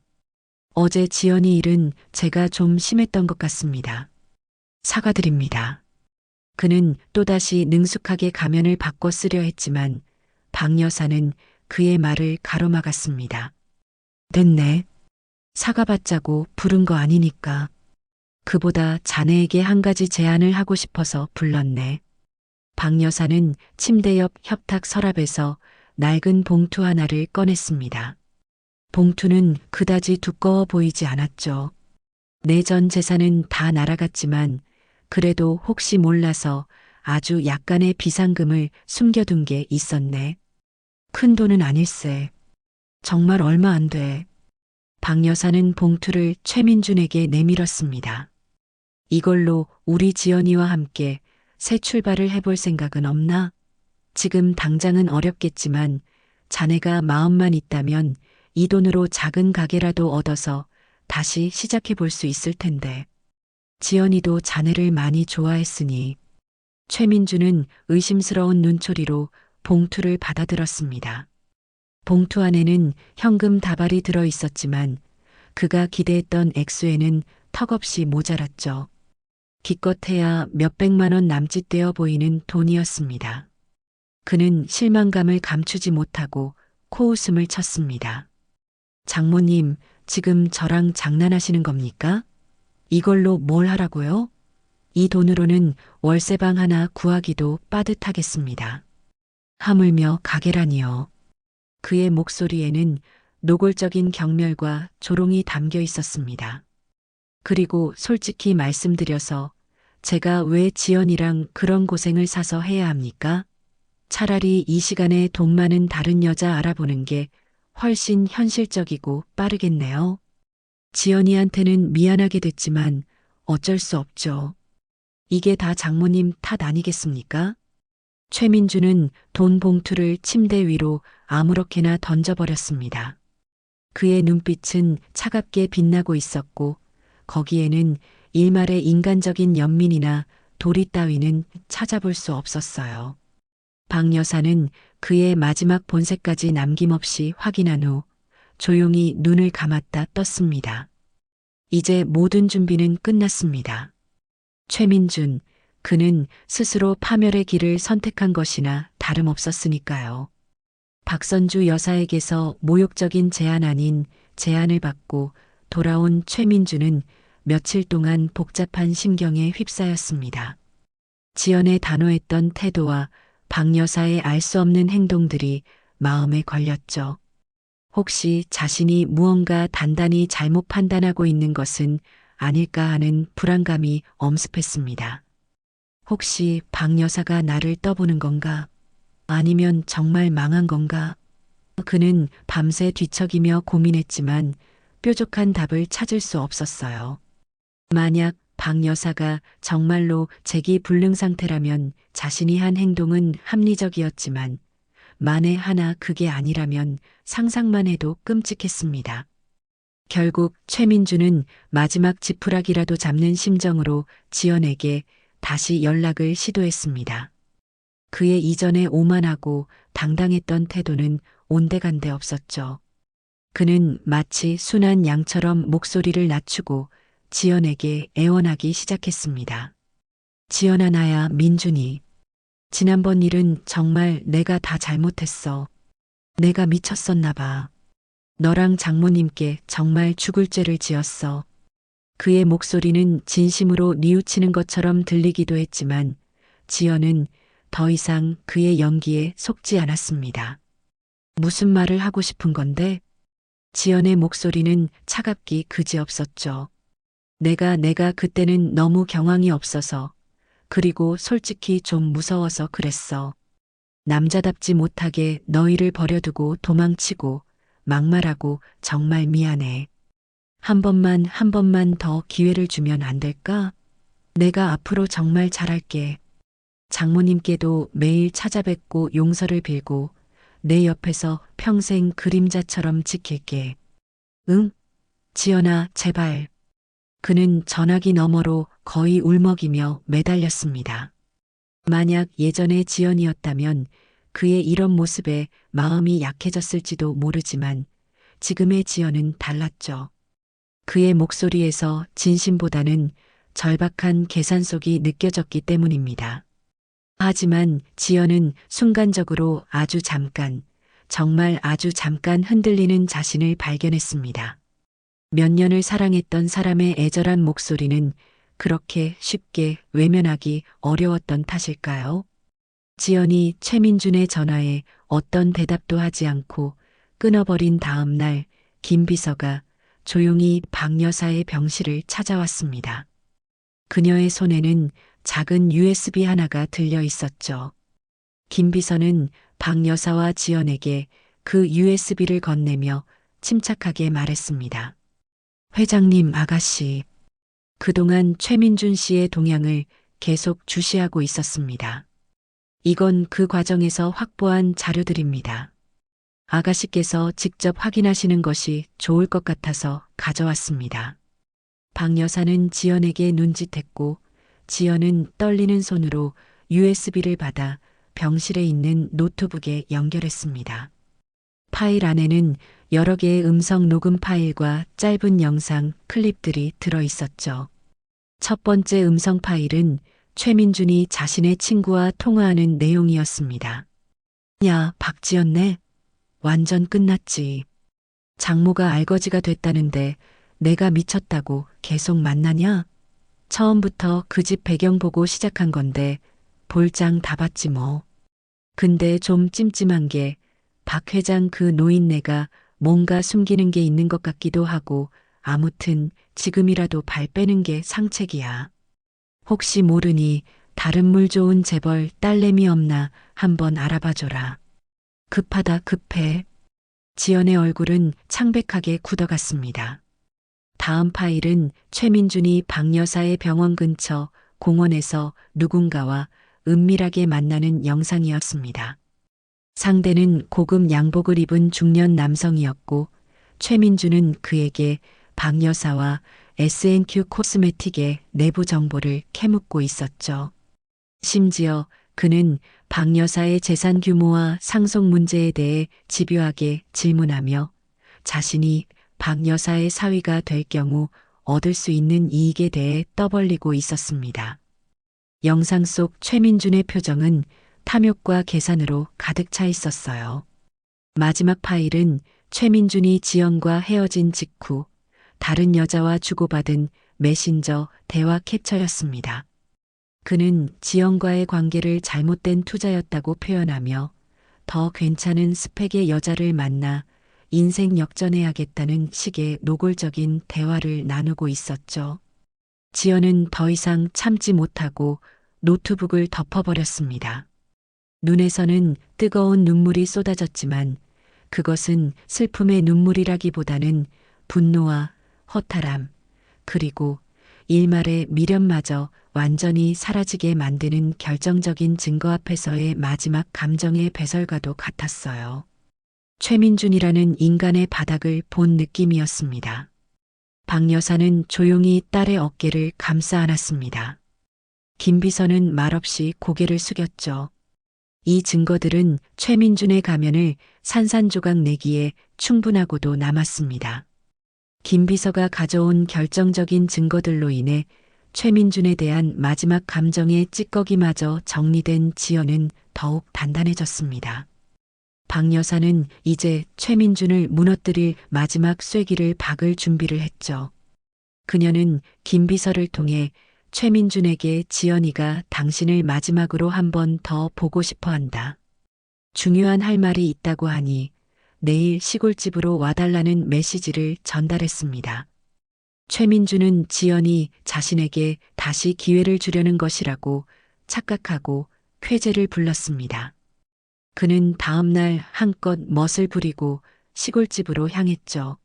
어제 지연이 일은 제가 좀 심했던 것 같습니다. 사과드립니다. 그는 또다시 능숙하게 가면을 바꿔 쓰려 했지만 박 여사는 그의 말을 가로막았습니다. 됐네. 사과받자고 부른 거 아니니까. 그보다 자네에게 한 가지 제안을 하고 싶어서 불렀네. 박 여사는 침대 옆 협탁 서랍에서 낡은 봉투 하나를 꺼냈습니다. 봉투는 그다지 두꺼워 보이지 않았죠. 내 전 재산은 다 날아갔지만 그래도 혹시 몰라서 아주 약간의 비상금을 숨겨둔 게 있었네. 큰 돈은 아닐세. 정말 얼마 안 돼. 박 여사는 봉투를 최민준에게 내밀었습니다. 이걸로 우리 지연이와 함께 새 출발을 해볼 생각은 없나? 지금 당장은 어렵겠지만 자네가 마음만 있다면 이 돈으로 작은 가게라도 얻어서 다시 시작해 볼 수 있을 텐데. 지연이도 자네를 많이 좋아했으니. 최민주는 의심스러운 눈초리로 봉투를 받아들었습니다. 봉투 안에는 현금 다발이 들어 있었지만 그가 기대했던 액수에는 턱없이 모자랐죠. 기껏해야 몇백만 원 남짓되어 보이는 돈이었습니다. 그는 실망감을 감추지 못하고 코웃음을 쳤습니다. 장모님, 지금 저랑 장난하시는 겁니까? 이걸로 뭘 하라고요? 이 돈으로는 월세방 하나 구하기도 빠듯하겠습니다. 하물며 가게라니요. 그의 목소리에는 노골적인 경멸과 조롱이 담겨 있었습니다. 그리고 솔직히 말씀드려서 제가 왜 지연이랑 그런 고생을 사서 해야 합니까? 차라리 이 시간에 돈 많은 다른 여자 알아보는 게 훨씬 현실적이고 빠르겠네요. 지연이한테는 미안하게 됐지만 어쩔 수 없죠. 이게 다 장모님 탓 아니겠습니까? 최민주는 돈 봉투를 침대 위로 아무렇게나 던져버렸습니다. 그의 눈빛은 차갑게 빛나고 있었고 거기에는 일말의 인간적인 연민이나 도리 따위는 찾아볼 수 없었어요. 박 여사는 그의 마지막 본색까지 남김없이 확인한 후 조용히 눈을 감았다 떴습니다. 이제 모든 준비는 끝났습니다. 최민준, 그는 스스로 파멸의 길을 선택한 것이나 다름없었으니까요. 박선주 여사에게서 모욕적인 제안 아닌 제안을 받고 돌아온 최민주는 며칠 동안 복잡한 심경에 휩싸였습니다. 지연의 단호했던 태도와 박 여사의 알 수 없는 행동들이 마음에 걸렸죠. 혹시 자신이 무언가 단단히 잘못 판단하고 있는 것은 아닐까 하는 불안감이 엄습했습니다. 혹시 박 여사가 나를 떠보는 건가? 아니면 정말 망한 건가? 그는 밤새 뒤척이며 고민했지만 뾰족한 답을 찾을 수 없었어요. 만약 박 여사가 정말로 재기불능 상태라면 자신이 한 행동은 합리적이었지만 만에 하나 그게 아니라면 상상만 해도 끔찍했습니다. 결국 최민주는 마지막 지푸라기라도 잡는 심정으로 지연에게 다시 연락을 시도했습니다. 그의 이전에 오만하고 당당했던 태도는 온데간데 없었죠. 그는 마치 순한 양처럼 목소리를 낮추고 지연에게 애원하기 시작했습니다. 지연아, 나야, 민준이. 지난번 일은 정말 내가 다 잘못했어. 내가 미쳤었나 봐. 너랑 장모님께 정말 죽을 죄를 지었어. 그의 목소리는 진심으로 뉘우치는 것처럼 들리기도 했지만 지연은 더 이상 그의 연기에 속지 않았습니다. 무슨 말을 하고 싶은 건데? 지연의 목소리는 차갑기 그지없었죠. 내가 그때는 너무 경황이 없어서, 그리고 솔직히 좀 무서워서 그랬어. 남자답지 못하게 너희를 버려두고 도망치고 막말하고 정말 미안해. 한 번만 더 기회를 주면 안 될까? 내가 앞으로 정말 잘할게. 장모님께도 매일 찾아뵙고 용서를 빌고 내 옆에서 평생 그림자처럼 지킬게. 응? 지연아, 제발. 그는 전화기 너머로 거의 울먹이며 매달렸습니다. 만약 예전의 지연이었다면 그의 이런 모습에 마음이 약해졌을지도 모르지만 지금의 지연은 달랐죠. 그의 목소리에서 진심보다는 절박한 계산 속이 느껴졌기 때문입니다. 하지만 지연은 순간적으로 아주 잠깐, 정말 아주 잠깐 흔들리는 자신을 발견했습니다. 몇 년을 사랑했던 사람의 애절한 목소리는 그렇게 쉽게 외면하기 어려웠던 탓일까요? 지연이 최민준의 전화에 어떤 대답도 하지 않고 끊어버린 다음 날 김 비서가 조용히 박 여사의 병실을 찾아왔습니다. 그녀의 손에는 작은 USB 하나가 들려 있었죠. 김 비서는 박 여사와 지연에게 그 USB를 건네며 침착하게 말했습니다. 회장님 아가씨. 그동안 최민준 씨의 동향을 계속 주시하고 있었습니다. 이건 그 과정에서 확보한 자료들입니다. 아가씨께서 직접 확인하시는 것이 좋을 것 같아서 가져왔습니다. 박 여사는 지연에게 눈짓했고 지연은 떨리는 손으로 USB를 받아 병실에 있는 노트북에 연결했습니다. 파일 안에는 여러 개의 음성 녹음 파일과 짧은 영상 클립들이 들어 있었죠. 첫 번째 음성 파일은 최민준이 자신의 친구와 통화하는 내용이었습니다. 야, 박지연네. 완전 끝났지. 장모가 알거지가 됐다는데 내가 미쳤다고 계속 만나냐? 처음부터 그 집 배경 보고 시작한 건데 볼장 다 봤지 뭐. 근데 좀 찜찜한 게 박 회장 그 노인네가 뭔가 숨기는 게 있는 것 같기도 하고 아무튼 지금이라도 발 빼는 게 상책이야. 혹시 모르니 다른 물 좋은 재벌 딸내미 없나 한번 알아봐줘라. 급하다 급해. 지연의 얼굴은 창백하게 굳어갔습니다. 다음 파일은 최민준이 박 여사의 병원 근처 공원에서 누군가와 은밀하게 만나는 영상이었습니다. 상대는 고급 양복을 입은 중년 남성이었고 최민준은 그에게 박 여사와 S&Q 코스메틱의 내부 정보를 캐묻고 있었죠. 심지어 그는 박 여사의 재산 규모와 상속 문제에 대해 집요하게 질문하며 자신이 박 여사의 사위가 될 경우 얻을 수 있는 이익에 대해 떠벌리고 있었습니다. 영상 속 최민준의 표정은 탐욕과 계산으로 가득 차 있었어요. 마지막 파일은 최민준이 지연과 헤어진 직후 다른 여자와 주고받은 메신저 대화 캡처였습니다. 그는 지연과의 관계를 잘못된 투자였다고 표현하며 더 괜찮은 스펙의 여자를 만나 인생 역전해야겠다는 식의 노골적인 대화를 나누고 있었죠. 지연은 더 이상 참지 못하고 노트북을 덮어버렸습니다. 눈에서는 뜨거운 눈물이 쏟아졌지만 그것은 슬픔의 눈물이라기보다는 분노와 허탈함, 그리고 일말의 미련마저 완전히 사라지게 만드는 결정적인 증거 앞에서의 마지막 감정의 배설과도 같았어요. 최민준이라는 인간의 바닥을 본 느낌이었습니다. 박 여사는 조용히 딸의 어깨를 감싸 안았습니다. 김 비서는 말없이 고개를 숙였죠. 이 증거들은 최민준의 가면을 산산조각 내기에 충분하고도 남았습니다. 김 비서가 가져온 결정적인 증거들로 인해 최민준에 대한 마지막 감정의 찌꺼기마저 정리된 지연은 더욱 단단해졌습니다. 박 여사는 이제 최민준을 무너뜨릴 마지막 쐐기를 박을 준비를 했죠. 그녀는 김 비서를 통해 최민준에게 지연이가 당신을 마지막으로 한 번 더 보고 싶어 한다. 중요한 할 말이 있다고 하니 내일 시골집으로 와달라는 메시지를 전달했습니다. 최민준은 지연이 자신에게 다시 기회를 주려는 것이라고 착각하고 쾌재를 불렀습니다. 그는 다음날 한껏 멋을 부리고 시골집으로 향했죠.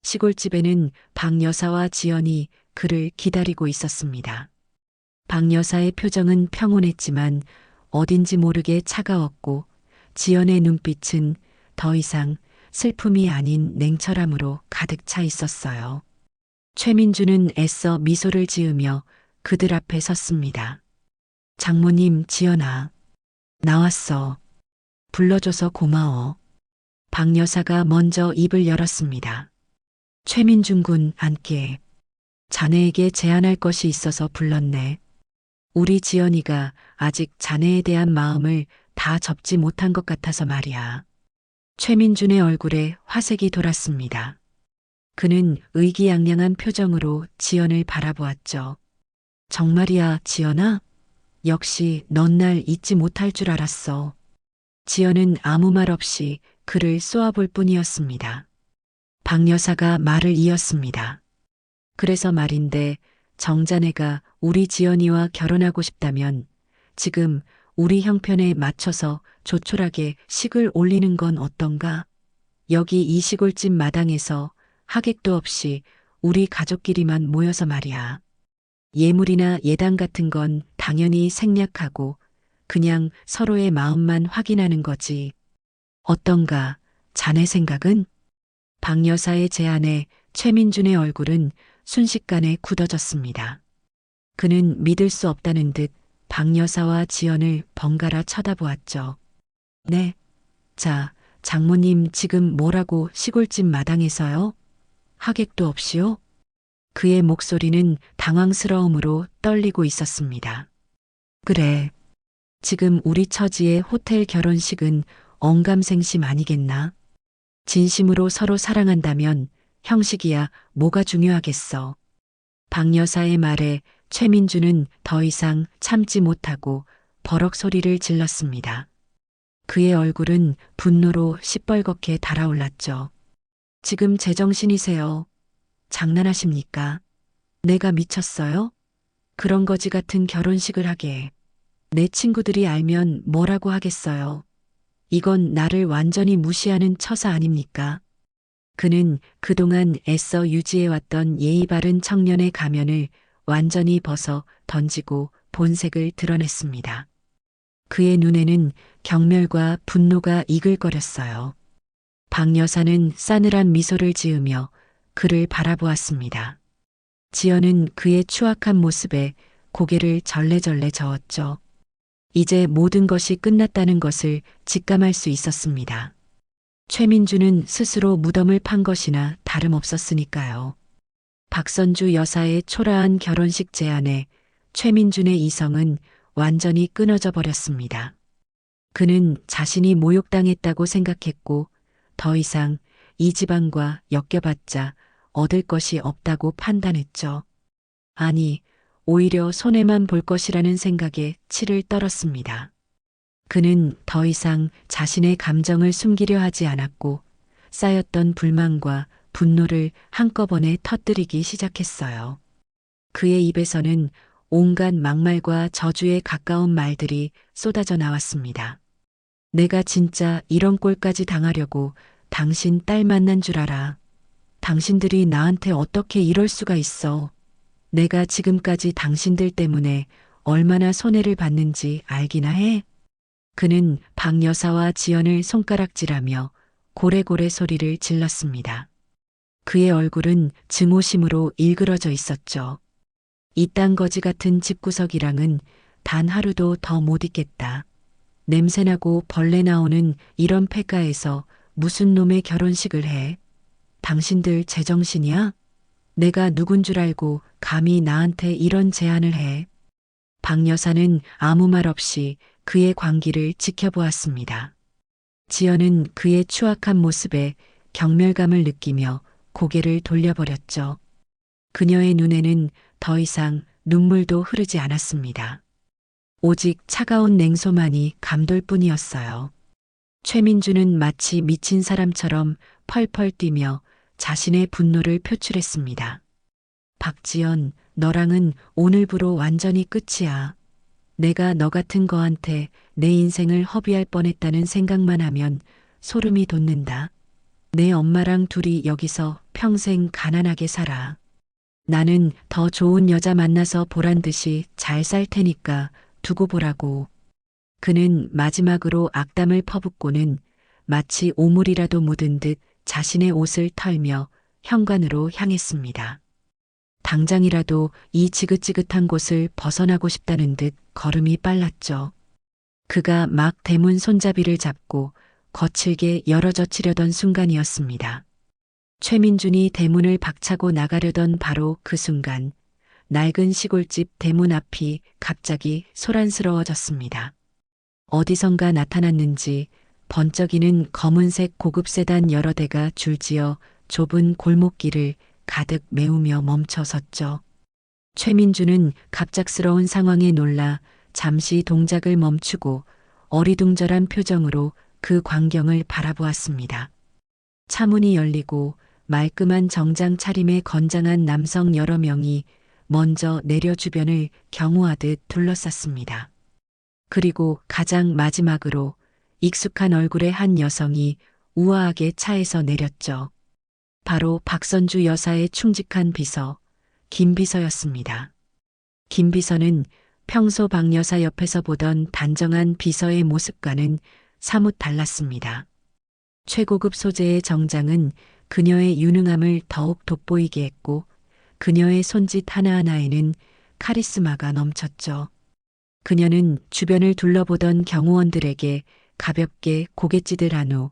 시골집에는 박 여사와 지연이 그를 기다리고 있었습니다. 박 여사의 표정은 평온했지만 어딘지 모르게 차가웠고 지연의 눈빛은 더 이상 슬픔이 아닌 냉철함으로 가득 차 있었어요. 최민준은 애써 미소를 지으며 그들 앞에 섰습니다. 장모님, 지연아. 나왔어. 불러줘서 고마워. 박 여사가 먼저 입을 열었습니다. 최민준 군 앉게. 자네에게 제안할 것이 있어서 불렀네. 우리 지연이가 아직 자네에 대한 마음을 다 접지 못한 것 같아서 말이야. 최민준의 얼굴에 화색이 돌았습니다. 그는 의기양양한 표정으로 지연을 바라보았죠. 정말이야, 지연아? 역시 넌 날 잊지 못할 줄 알았어. 지연은 아무 말 없이 그를 쏘아볼 뿐이었습니다. 박 여사가 말을 이었습니다. 그래서 말인데 정자네가 우리 지연이와 결혼하고 싶다면 지금 우리 형편에 맞춰서 조촐하게 식을 올리는 건 어떤가? 여기 이 시골집 마당에서 하객도 없이 우리 가족끼리만 모여서 말이야. 예물이나 예당 같은 건 당연히 생략하고 그냥 서로의 마음만 확인하는 거지. 어떤가? 자네 생각은? 박 여사의 제안에 최민준의 얼굴은 순식간에 굳어졌습니다. 그는 믿을 수 없다는 듯 박 여사와 지연을 번갈아 쳐다보았죠. 네. 자, 장모님 지금 뭐라고 시골집 마당에서요? 하객도 없이요? 그의 목소리는 당황스러움으로 떨리고 있었습니다. 그래. 지금 우리 처지의 호텔 결혼식은 언감생심 아니겠나? 진심으로 서로 사랑한다면 형식이야 뭐가 중요하겠어. 박 여사의 말에 최민주는 더 이상 참지 못하고 버럭 소리를 질렀습니다. 그의 얼굴은 분노로 시뻘겋게 달아올랐죠. 지금 제정신이세요? 장난하십니까? 내가 미쳤어요? 그런 거지 같은 결혼식을 하게. 내 친구들이 알면 뭐라고 하겠어요? 이건 나를 완전히 무시하는 처사 아닙니까? 그는 그동안 애써 유지해왔던 예의 바른 청년의 가면을 완전히 벗어 던지고 본색을 드러냈습니다. 그의 눈에는 경멸과 분노가 이글거렸어요. 박 여사는 싸늘한 미소를 지으며 그를 바라보았습니다. 지연은 그의 추악한 모습에 고개를 절레절레 저었죠. 이제 모든 것이 끝났다는 것을 직감할 수 있었습니다. 최민주는 스스로 무덤을 판 것이나 다름없었으니까요. 박선주 여사의 초라한 결혼식 제안에 최민준의 이성은 완전히 끊어져 버렸습니다. 그는 자신이 모욕당했다고 생각했고 더 이상 이 집안과 엮여봤자 얻을 것이 없다고 판단했죠. 아니, 오히려 손해만 볼 것이라는 생각에 치를 떨었습니다. 그는 더 이상 자신의 감정을 숨기려 하지 않았고 쌓였던 불만과 분노를 한꺼번에 터뜨리기 시작했어요. 그의 입에서는 온갖 막말과 저주에 가까운 말들이 쏟아져 나왔습니다. 내가 진짜 이런 꼴까지 당하려고 당신 딸 만난 줄 알아. 당신들이 나한테 어떻게 이럴 수가 있어. 내가 지금까지 당신들 때문에 얼마나 손해를 봤는지 알기나 해? 그는 박 여사와 지연을 손가락질하며 고래고래 소리를 질렀습니다. 그의 얼굴은 증오심으로 일그러져 있었죠. 이딴 거지 같은 집구석이랑은 단 하루도 더 못 있겠다. 냄새나고 벌레 나오는 이런 폐가에서 무슨 놈의 결혼식을 해? 당신들 제정신이야? 내가 누군 줄 알고 감히 나한테 이런 제안을 해? 박 여사는 아무 말 없이 그의 광기를 지켜보았습니다. 지연은 그의 추악한 모습에 경멸감을 느끼며 고개를 돌려버렸죠. 그녀의 눈에는 더 이상 눈물도 흐르지 않았습니다. 오직 차가운 냉소만이 감돌 뿐이었어요. 최민주는 마치 미친 사람처럼 펄펄 뛰며 자신의 분노를 표출했습니다. 박지연, 너랑은 오늘부로 완전히 끝이야. 내가 너 같은 거한테 내 인생을 허비할 뻔했다는 생각만 하면 소름이 돋는다. 내 엄마랑 둘이 여기서 평생 가난하게 살아. 나는 더 좋은 여자 만나서 보란 듯이 잘 살 테니까 두고 보라고. 그는 마지막으로 악담을 퍼붓고는 마치 오물이라도 묻은 듯 자신의 옷을 털며 현관으로 향했습니다. 당장이라도 이 지긋지긋한 곳을 벗어나고 싶다는 듯 걸음이 빨랐죠. 그가 막 대문 손잡이를 잡고 거칠게 열어젖히려던 순간이었습니다. 최민준이 대문을 박차고 나가려던 바로 그 순간 낡은 시골집 대문 앞이 갑자기 소란스러워졌습니다. 어디선가 나타났는지 번쩍이는 검은색 고급 세단 여러 대가 줄지어 좁은 골목길을 가득 메우며 멈춰 섰죠. 최민주는 갑작스러운 상황에 놀라 잠시 동작을 멈추고 어리둥절한 표정으로 그 광경을 바라보았습니다. 차문이 열리고 말끔한 정장 차림의 건장한 남성 여러 명이 먼저 내려 주변을 경호하듯 둘러쌌습니다. 그리고 가장 마지막으로 익숙한 얼굴의 한 여성이 우아하게 차에서 내렸죠. 바로 박선주 여사의 충직한 비서, 김 비서였습니다. 김 비서는 평소 박 여사 옆에서 보던 단정한 비서의 모습과는 사뭇 달랐습니다. 최고급 소재의 정장은 그녀의 유능함을 더욱 돋보이게 했고 그녀의 손짓 하나하나에는 카리스마가 넘쳤죠. 그녀는 주변을 둘러보던 경호원들에게 가볍게 고갯짓을 한 후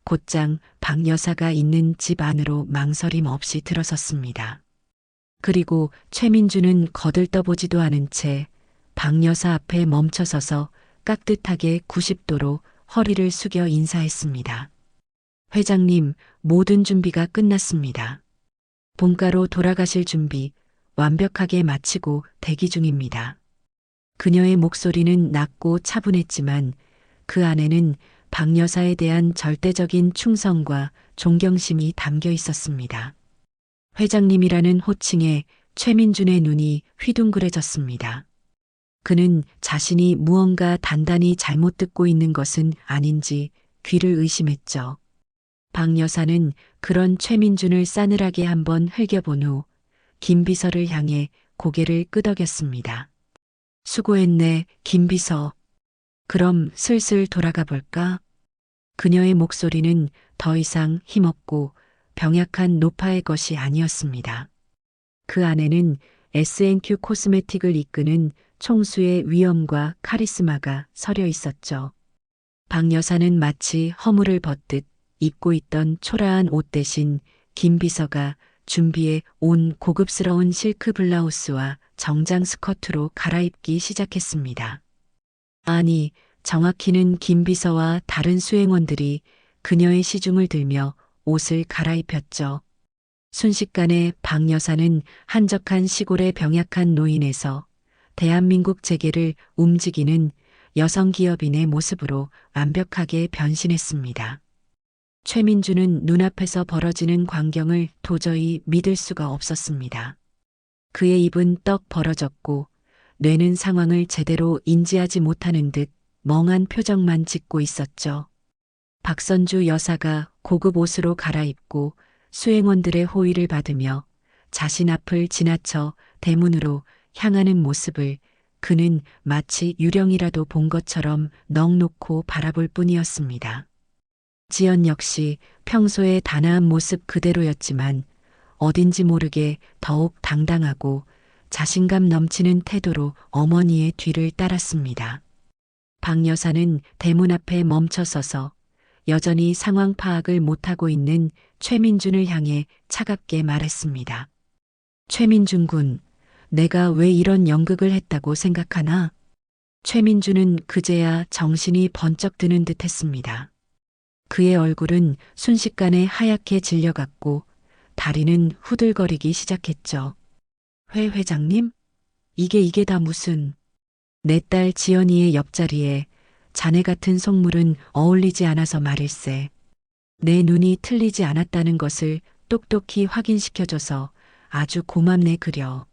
곧장 박 여사가 있는 집 안으로 망설임 없이 들어섰습니다. 그리고 최민주는 거들떠보지도 않은 채 박 여사 앞에 멈춰서서 깍듯하게 90도로 허리를 숙여 인사했습니다. 회장님, 모든 준비가 끝났습니다. 본가로 돌아가실 준비 완벽하게 마치고 대기 중입니다. 그녀의 목소리는 낮고 차분했지만 그 안에는 박 여사에 대한 절대적인 충성과 존경심이 담겨 있었습니다. 회장님이라는 호칭에 최민준의 눈이 휘둥그레졌습니다. 그는 자신이 무언가 단단히 잘못 듣고 있는 것은 아닌지 귀를 의심했죠. 박 여사는 그런 최민준을 싸늘하게 한번 흘겨본 후 김 비서를 향해 고개를 끄덕였습니다. 수고했네, 김 비서. 그럼 슬슬 돌아가 볼까? 그녀의 목소리는 더 이상 힘없고 병약한 노파의 것이 아니었습니다. 그 안에는 S&Q 코스메틱을 이끄는 총수의 위엄과 카리스마가 서려 있었죠. 박 여사는 마치 허물을 벗듯 입고 있던 초라한 옷 대신 김 비서가 준비해 온 고급스러운 실크 블라우스와 정장 스커트로 갈아입기 시작했습니다. 아니, 정확히는 김 비서와 다른 수행원들이 그녀의 시중을 들며 옷을 갈아입혔죠. 순식간에 박 여사는 한적한 시골의 병약한 노인에서 대한민국 재계를 움직이는 여성 기업인의 모습으로 완벽하게 변신했습니다. 최민주는 눈앞에서 벌어지는 광경을 도저히 믿을 수가 없었습니다. 그의 입은 떡 벌어졌고 뇌는 상황을 제대로 인지하지 못하는 듯 멍한 표정만 짓고 있었죠. 박선주 여사가 고급 옷으로 갈아입고 수행원들의 호의를 받으며 자신 앞을 지나쳐 대문으로 향하는 모습을 그는 마치 유령이라도 본 것처럼 넋 놓고 바라볼 뿐이었습니다. 지연 역시 평소의 단아한 모습 그대로였지만 어딘지 모르게 더욱 당당하고 자신감 넘치는 태도로 어머니의 뒤를 따랐습니다. 박 여사는 대문 앞에 멈춰서서 여전히 상황 파악을 못하고 있는 최민준을 향해 차갑게 말했습니다. 최민준 군, 내가 왜 이런 연극을 했다고 생각하나? 최민준은 그제야 정신이 번쩍 드는 듯 했습니다. 그의 얼굴은 순식간에 하얗게 질려갔고 다리는 후들거리기 시작했죠. 회 회장님? 이게 다 무슨... 내 딸 지연이의 옆자리에 자네 같은 속물은 어울리지 않아서 말일세. 내 눈이 틀리지 않았다는 것을 똑똑히 확인시켜줘서 아주 고맙네 그려.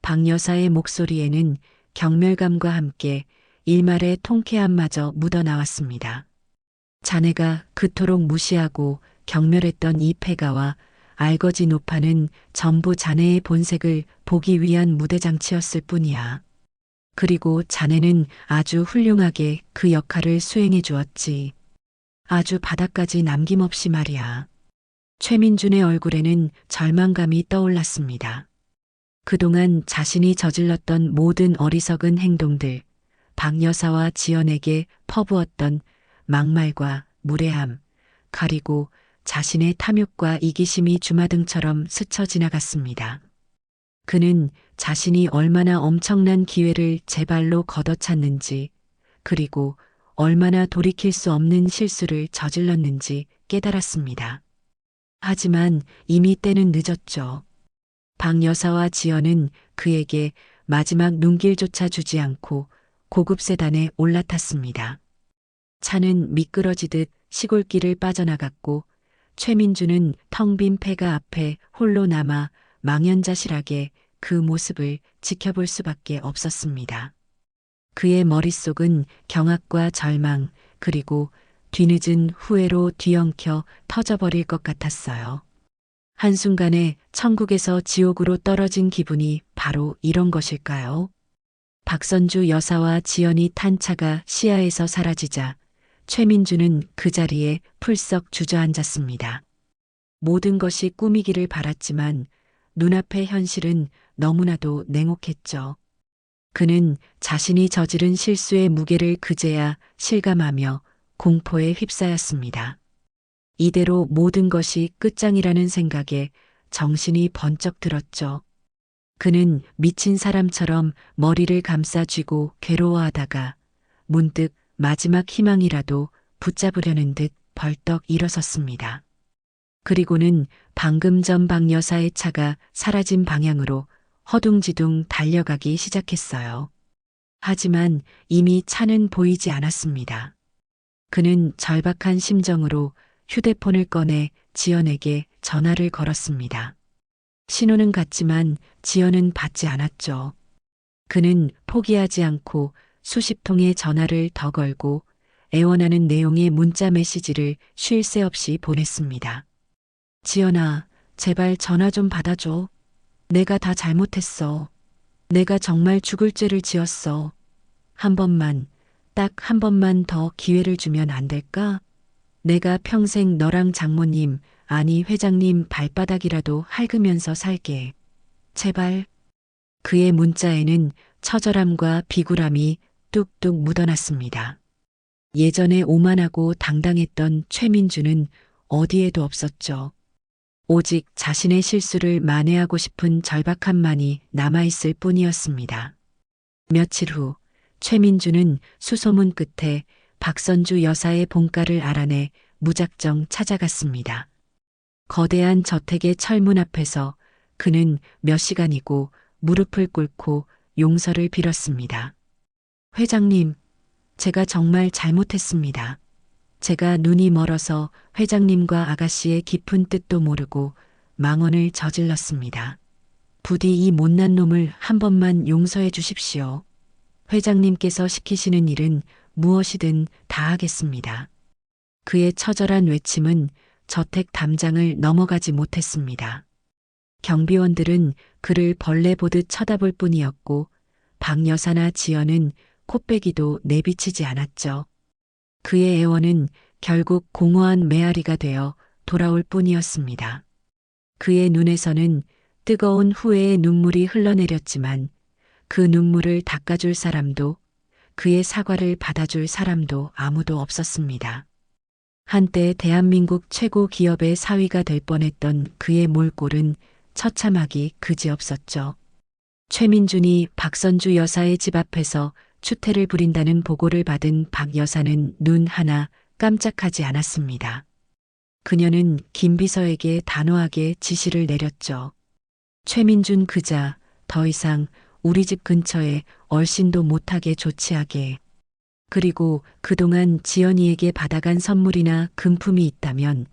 박 여사의 목소리에는 경멸감과 함께 일말의 통쾌함마저 묻어나왔습니다. 자네가 그토록 무시하고 경멸했던 이 패가와 알거지 노파는 전부 자네의 본색을 보기 위한 무대장치였을 뿐이야. 그리고 자네는 아주 훌륭하게 그 역할을 수행해 주었지. 아주 바닥까지 남김없이 말이야. 최민준의 얼굴에는 절망감이 떠올랐습니다. 그동안 자신이 저질렀던 모든 어리석은 행동들, 박 여사와 지연에게 퍼부었던 막말과 무례함, 그리고 자신의 탐욕과 이기심이 주마등처럼 스쳐 지나갔습니다. 그는 자신이 얼마나 엄청난 기회를 제 발로 걷어찼는지, 그리고 얼마나 돌이킬 수 없는 실수를 저질렀는지 깨달았습니다. 하지만 이미 때는 늦었죠. 박 여사와 지연은 그에게 마지막 눈길조차 주지 않고 고급 세단에 올라탔습니다. 차는 미끄러지듯 시골길을 빠져나갔고 최민주는 텅 빈 폐가 앞에 홀로 남아 망연자실하게 그 모습을 지켜볼 수밖에 없었습니다. 그의 머릿속은 경악과 절망 그리고 뒤늦은 후회로 뒤엉켜 터져버릴 것 같았어요. 한순간에 천국에서 지옥으로 떨어진 기분이 바로 이런 것일까요? 박선주 여사와 지연이 탄 차가 시야에서 사라지자 최민주는 그 자리에 풀썩 주저앉았습니다. 모든 것이 꿈이기를 바랐지만 눈앞의 현실은 너무나도 냉혹했죠. 그는 자신이 저지른 실수의 무게를 그제야 실감하며 공포에 휩싸였습니다. 이대로 모든 것이 끝장이라는 생각에 정신이 번쩍 들었죠. 그는 미친 사람처럼 머리를 감싸 쥐고 괴로워하다가 문득 마지막 희망이라도 붙잡으려는 듯 벌떡 일어섰습니다. 그리고는 방금 전 박 여사의 차가 사라진 방향으로 허둥지둥 달려가기 시작했어요. 하지만 이미 차는 보이지 않았습니다. 그는 절박한 심정으로 휴대폰을 꺼내 지연에게 전화를 걸었습니다. 신호는 갔지만 지연은 받지 않았죠. 그는 포기하지 않고 수십 통의 전화를 더 걸고 애원하는 내용의 문자 메시지를 쉴 새 없이 보냈습니다. 지연아, 제발 전화 좀 받아줘. 내가 다 잘못했어. 내가 정말 죽을 죄를 지었어. 한 번만, 딱 한 번만 더 기회를 주면 안 될까? 내가 평생 너랑 장모님, 아니 회장님 발바닥이라도 핥으면서 살게. 제발. 그의 문자에는 처절함과 비굴함이 뚝뚝 묻어났습니다. 예전에 오만하고 당당했던 최민주는 어디에도 없었죠. 오직 자신의 실수를 만회하고 싶은 절박함만이 남아있을 뿐이었습니다. 며칠 후 최민주는 수소문 끝에 박선주 여사의 본가를 알아내 무작정 찾아갔습니다. 거대한 저택의 철문 앞에서 그는 몇 시간이고 무릎을 꿇고 용서를 빌었습니다. 회장님, 제가 정말 잘못했습니다. 제가 눈이 멀어서 회장님과 아가씨의 깊은 뜻도 모르고 망언을 저질렀습니다. 부디 이 못난 놈을 한 번만 용서해 주십시오. 회장님께서 시키시는 일은 무엇이든 다 하겠습니다. 그의 처절한 외침은 저택 담장을 넘어가지 못했습니다. 경비원들은 그를 벌레 보듯 쳐다볼 뿐이었고 박 여사나 지연은 코빼기도 내비치지 않았죠. 그의 애원은 결국 공허한 메아리가 되어 돌아올 뿐이었습니다. 그의 눈에서는 뜨거운 후회의 눈물이 흘러내렸지만 그 눈물을 닦아줄 사람도 그의 사과를 받아줄 사람도 아무도 없었습니다. 한때 대한민국 최고 기업의 사위가 될 뻔했던 그의 몰골은 처참하기 그지없었죠. 최민준이 박선주 여사의 집 앞에서 추태를 부린다는 보고를 받은 박 여사는 눈 하나 깜짝하지 않았습니다. 그녀는 김 비서에게 단호하게 지시를 내렸죠. 최민준 그자 더 이상 우리 집 근처에 얼씬도 못하게 조치하게. 그리고 그동안 지연이에게 받아간 선물이나 금품이 있다면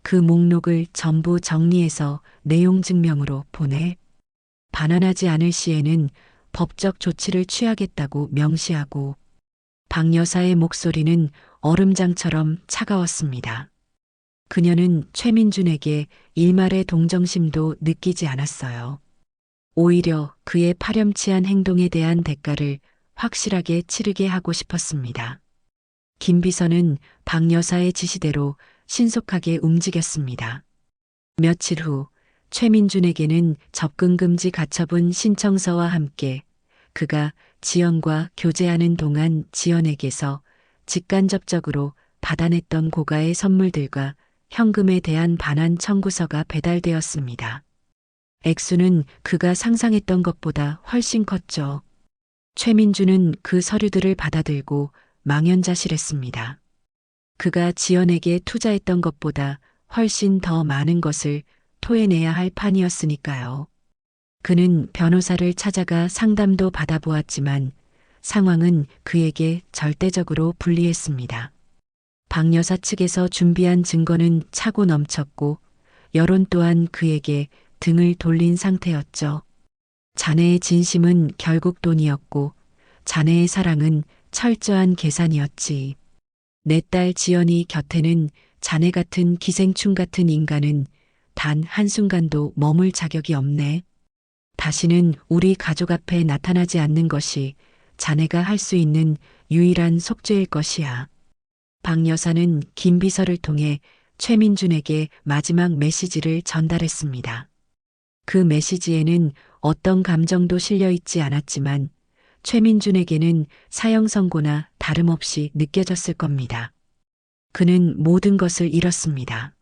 그 목록을 전부 정리해서 내용 증명으로 보내. 반환하지 않을 시에는 법적 조치를 취하겠다고 명시하고. 박 여사의 목소리는 얼음장처럼 차가웠습니다. 그녀는 최민준에게 일말의 동정심도 느끼지 않았어요. 오히려 그의 파렴치한 행동에 대한 대가를 확실하게 치르게 하고 싶었습니다. 김 비서는 박 여사의 지시대로 신속하게 움직였습니다. 며칠 후 최민준에게는 접근금지 가처분 신청서와 함께 그가 지연과 교제하는 동안 지연에게서 직간접적으로 받아냈던 고가의 선물들과 현금에 대한 반환 청구서가 배달되었습니다. 액수는 그가 상상했던 것보다 훨씬 컸죠. 최민주는 그 서류들을 받아들고 망연자실했습니다. 그가 지연에게 투자했던 것보다 훨씬 더 많은 것을 토해내야 할 판이었으니까요. 그는 변호사를 찾아가 상담도 받아보았지만 상황은 그에게 절대적으로 불리했습니다. 박 여사 측에서 준비한 증거는 차고 넘쳤고 여론 또한 그에게 등을 돌린 상태였죠. 자네의 진심은 결국 돈이었고 자네의 사랑은 철저한 계산이었지. 내 딸 지연이 곁에는 자네 같은 기생충 같은 인간은 단 한순간도 머물 자격이 없네. 다시는 우리 가족 앞에 나타나지 않는 것이 자네가 할 수 있는 유일한 속죄일 것이야. 박 여사는 김 비서를 통해 최민준에게 마지막 메시지를 전달했습니다. 그 메시지에는 어떤 감정도 실려 있지 않았지만 최민준에게는 사형 선고나 다름없이 느껴졌을 겁니다. 그는 모든 것을 잃었습니다.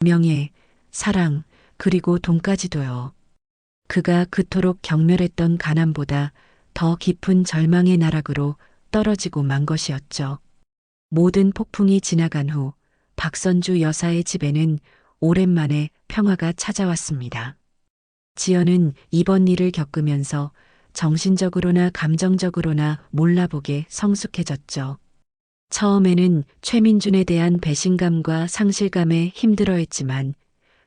명예, 사랑, 그리고 돈까지도요. 그가 그토록 경멸했던 가난보다 더 깊은 절망의 나락으로 떨어지고 만 것이었죠. 모든 폭풍이 지나간 후 박선주 여사의 집에는 오랜만에 평화가 찾아왔습니다. 지연은 이번 일을 겪으면서 정신적으로나 감정적으로나 몰라보게 성숙해졌죠. 처음에는 최민준에 대한 배신감과 상실감에 힘들어했지만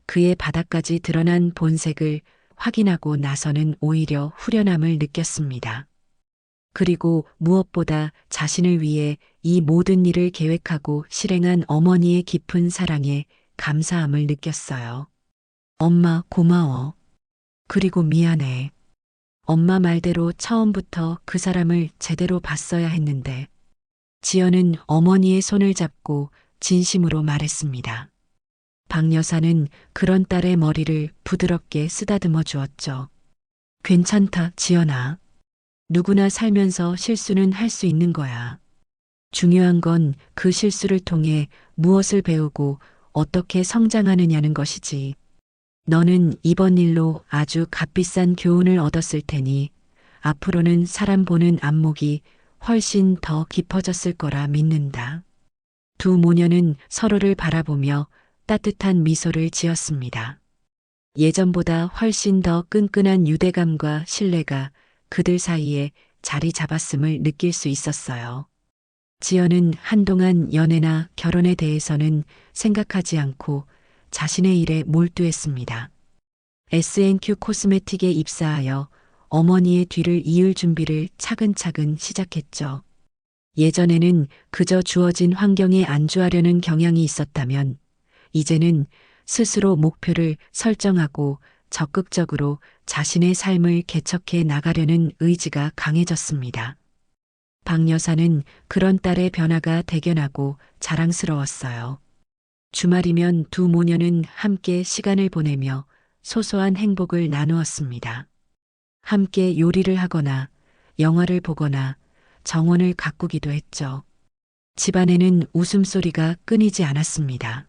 그의 바닥까지 드러난 본색을 확인하고 나서는 오히려 후련함을 느꼈습니다. 그리고 무엇보다 자신을 위해 이 모든 일을 계획하고 실행한 어머니의 깊은 사랑에 감사함을 느꼈어요. 엄마 고마워. 그리고 미안해. 엄마 말대로 처음부터 그 사람을 제대로 봤어야 했는데. 지연은 어머니의 손을 잡고 진심으로 말했습니다. 박 여사는 그런 딸의 머리를 부드럽게 쓰다듬어 주었죠. 괜찮다, 지연아. 누구나 살면서 실수는 할 수 있는 거야. 중요한 건 그 실수를 통해 무엇을 배우고 어떻게 성장하느냐는 것이지. 너는 이번 일로 아주 값비싼 교훈을 얻었을 테니 앞으로는 사람 보는 안목이 훨씬 더 깊어졌을 거라 믿는다. 두 모녀는 서로를 바라보며 따뜻한 미소를 지었습니다. 예전보다 훨씬 더 끈끈한 유대감과 신뢰가 그들 사이에 자리 잡았음을 느낄 수 있었어요. 지연은 한동안 연애나 결혼에 대해서는 생각하지 않고 자신의 일에 몰두했습니다. S&Q 코스메틱에 입사하여 어머니의 뒤를 이을 준비를 차근차근 시작했죠. 예전에는 그저 주어진 환경에 안주하려는 경향이 있었다면 이제는 스스로 목표를 설정하고 적극적으로 자신의 삶을 개척해 나가려는 의지가 강해졌습니다. 박 여사는 그런 딸의 변화가 대견하고 자랑스러웠어요. 주말이면 두 모녀는 함께 시간을 보내며 소소한 행복을 나누었습니다. 함께 요리를 하거나 영화를 보거나 정원을 가꾸기도 했죠. 집안에는 웃음소리가 끊이지 않았습니다.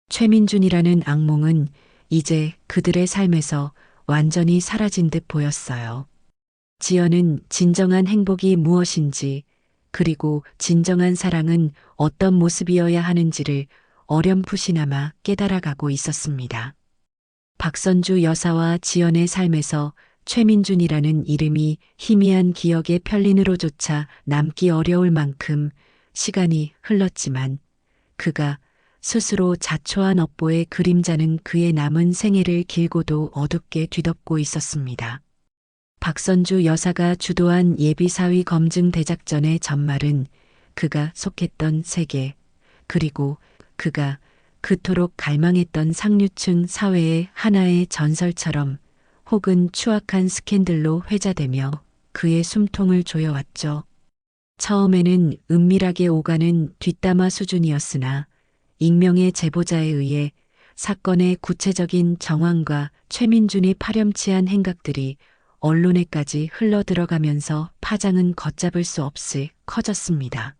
최민준이라는 악몽은 이제 그들의 삶에서 완전히 사라진 듯 보였어요. 지연은 진정한 행복이 무엇인지 그리고 진정한 사랑은 어떤 모습이어야 하는지를 어렴풋이나마 깨달아가고 있었습니다. 박선주 여사와 지연의 삶에서 최민준이라는 이름이 희미한 기억의 편린으로조차 남기 어려울 만큼 시간이 흘렀지만 그가 스스로 자초한 업보의 그림자는 그의 남은 생애를 길고도 어둡게 뒤덮고 있었습니다. 박선주 여사가 주도한 예비사위 검증 대작전의 전말은 그가 속했던 세계, 그리고 그가 그토록 갈망했던 상류층 사회의 하나의 전설처럼 혹은 추악한 스캔들로 회자되며 그의 숨통을 조여왔죠. 처음에는 은밀하게 오가는 뒷담화 수준이었으나 익명의 제보자에 의해 사건의 구체적인 정황과 최민준이 파렴치한 행각들이 언론에까지 흘러들어가면서 파장은 걷잡을 수 없이 커졌습니다.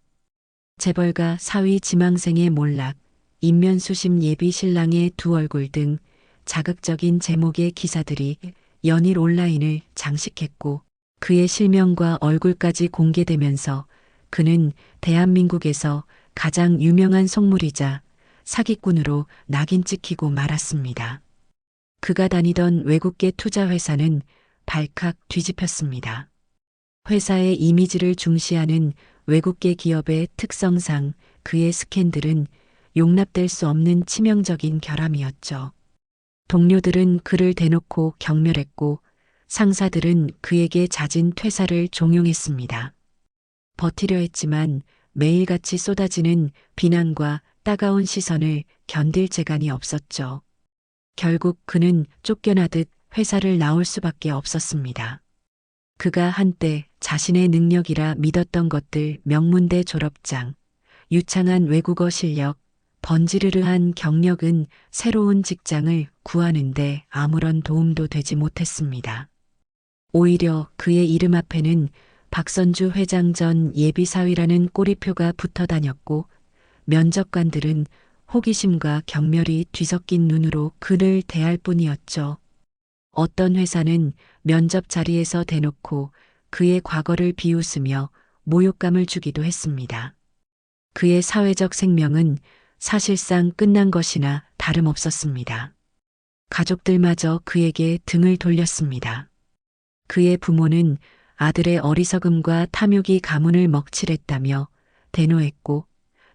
재벌가 사위 지망생의 몰락, 인면수심 예비 신랑의 두 얼굴 등 자극적인 제목의 기사들이 연일 온라인을 장식했고 그의 실명과 얼굴까지 공개되면서 그는 대한민국에서 가장 유명한 속물이자 사기꾼으로 낙인 찍히고 말았습니다. 그가 다니던 외국계 투자 회사는 발칵 뒤집혔습니다. 회사의 이미지를 중시하는 외국계 기업의 특성상 그의 스캔들은 용납될 수 없는 치명적인 결함이었죠. 동료들은 그를 대놓고 경멸했고 상사들은 그에게 잦은 퇴사를 종용했습니다. 버티려 했지만 매일같이 쏟아지는 비난과 따가운 시선을 견딜 재간이 없었죠. 결국 그는 쫓겨나듯 회사를 나올 수밖에 없었습니다. 그가 한때 자신의 능력이라 믿었던 것들, 명문대 졸업장, 유창한 외국어 실력, 번지르르한 경력은 새로운 직장을 구하는데 아무런 도움도 되지 못했습니다. 오히려 그의 이름 앞에는 박선주 회장 전 예비사위라는 꼬리표가 붙어 다녔고 면접관들은 호기심과 경멸이 뒤섞인 눈으로 그를 대할 뿐이었죠. 어떤 회사는 면접 자리에서 대놓고 그의 과거를 비웃으며 모욕감을 주기도 했습니다. 그의 사회적 생명은 사실상 끝난 것이나 다름없었습니다. 가족들마저 그에게 등을 돌렸습니다. 그의 부모는 아들의 어리석음과 탐욕이 가문을 먹칠했다며 대노했고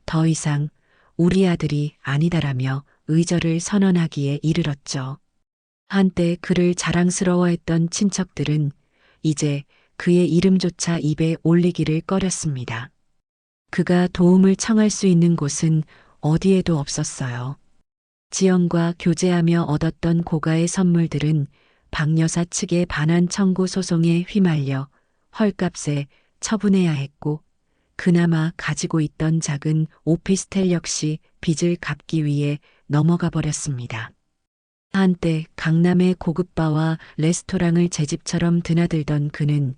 더 이상 우리 아들이 아니다라며 의절을 선언하기에 이르렀죠. 한때 그를 자랑스러워했던 친척들은 이제 그의 이름조차 입에 올리기를 꺼렸습니다. 그가 도움을 청할 수 있는 곳은 어디에도 없었어요. 지연과 교제하며 얻었던 고가의 선물들은 박여사 측의 반환 청구 소송에 휘말려 헐값에 처분해야 했고 그나마 가지고 있던 작은 오피스텔 역시 빚을 갚기 위해 넘어가 버렸습니다. 한때 강남의 고급바와 레스토랑을 제 집처럼 드나들던 그는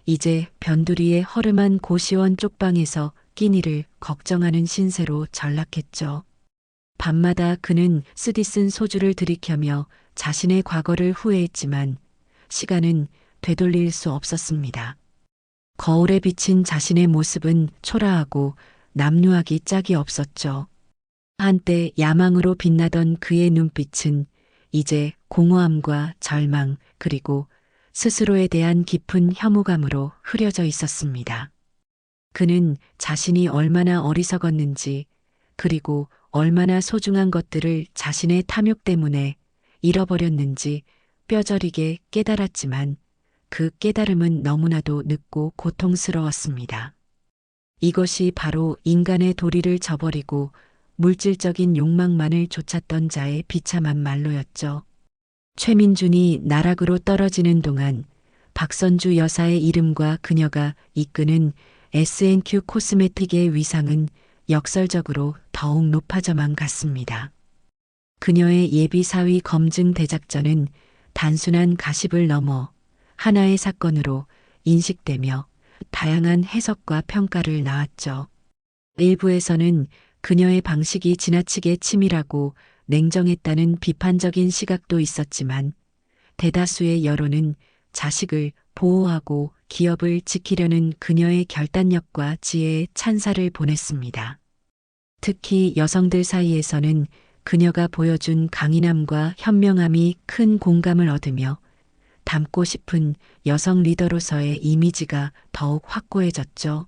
이제 변두리의 허름한 고시원 쪽방에서 끼니를 걱정하는 신세로 전락했죠. 밤마다 그는 쓰디쓴 소주를 들이켜며 자신의 과거를 후회했지만 시간은 되돌릴 수 없었습니다. 거울에 비친 자신의 모습은 초라하고 남루하기 짝이 없었죠. 한때 야망으로 빛나던 그의 눈빛은 이제 공허함과 절망 그리고 스스로에 대한 깊은 혐오감으로 흐려져 있었습니다. 그는 자신이 얼마나 어리석었는지 그리고 얼마나 소중한 것들을 자신의 탐욕 때문에 잃어버렸는지 뼈저리게 깨달았지만 그 깨달음은 너무나도 늦고 고통스러웠습니다. 이것이 바로 인간의 도리를 저버리고 물질적인 욕망만을 쫓았던 자의 비참한 말로였죠. 최민준이 나락으로 떨어지는 동안 박선주 여사의 이름과 그녀가 이끄는 S&Q 코스메틱의 위상은 역설적으로 더욱 높아져만 갔습니다. 그녀의 예비사위 검증 대작전은 단순한 가십을 넘어 하나의 사건으로 인식되며 다양한 해석과 평가를 낳았죠. 일부에서는 그녀의 방식이 지나치게 치밀하고 냉정했다는 비판적인 시각도 있었지만 대다수의 여론은 자식을 보호하고 기업을 지키려는 그녀의 결단력과 지혜에 찬사를 보냈습니다. 특히 여성들 사이에서는 그녀가 보여준 강인함과 현명함이 큰 공감을 얻으며 닮고 싶은 여성 리더로서의 이미지가 더욱 확고해졌죠.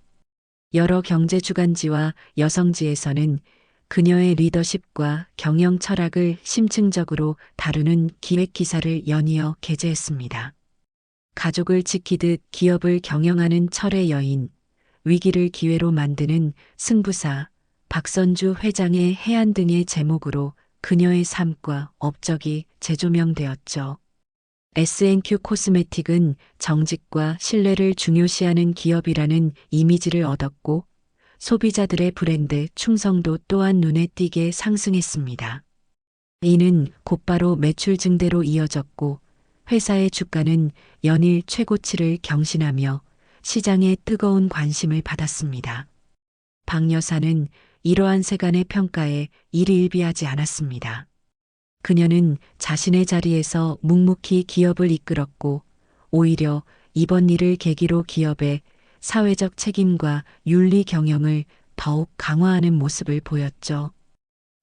여러 경제 주간지와 여성지에서는 그녀의 리더십과 경영 철학을 심층적으로 다루는 기획 기사를 연이어 게재했습니다. 가족을 지키듯 기업을 경영하는 철의 여인, 위기를 기회로 만드는 승부사, 박선주 회장의 해안 등의 제목으로 그녀의 삶과 업적이 재조명되었죠. S&Q 코스메틱은 정직과 신뢰를 중요시하는 기업이라는 이미지를 얻었고 소비자들의 브랜드 충성도 또한 눈에 띄게 상승했습니다. 이는 곧바로 매출 증대로 이어졌고 회사의 주가는 연일 최고치를 경신하며 시장의 뜨거운 관심을 받았습니다. 박 여사는 이러한 세간의 평가에 일희일비하지 않았습니다. 그녀는 자신의 자리에서 묵묵히 기업을 이끌었고 오히려 이번 일을 계기로 기업의 사회적 책임과 윤리 경영을 더욱 강화하는 모습을 보였죠.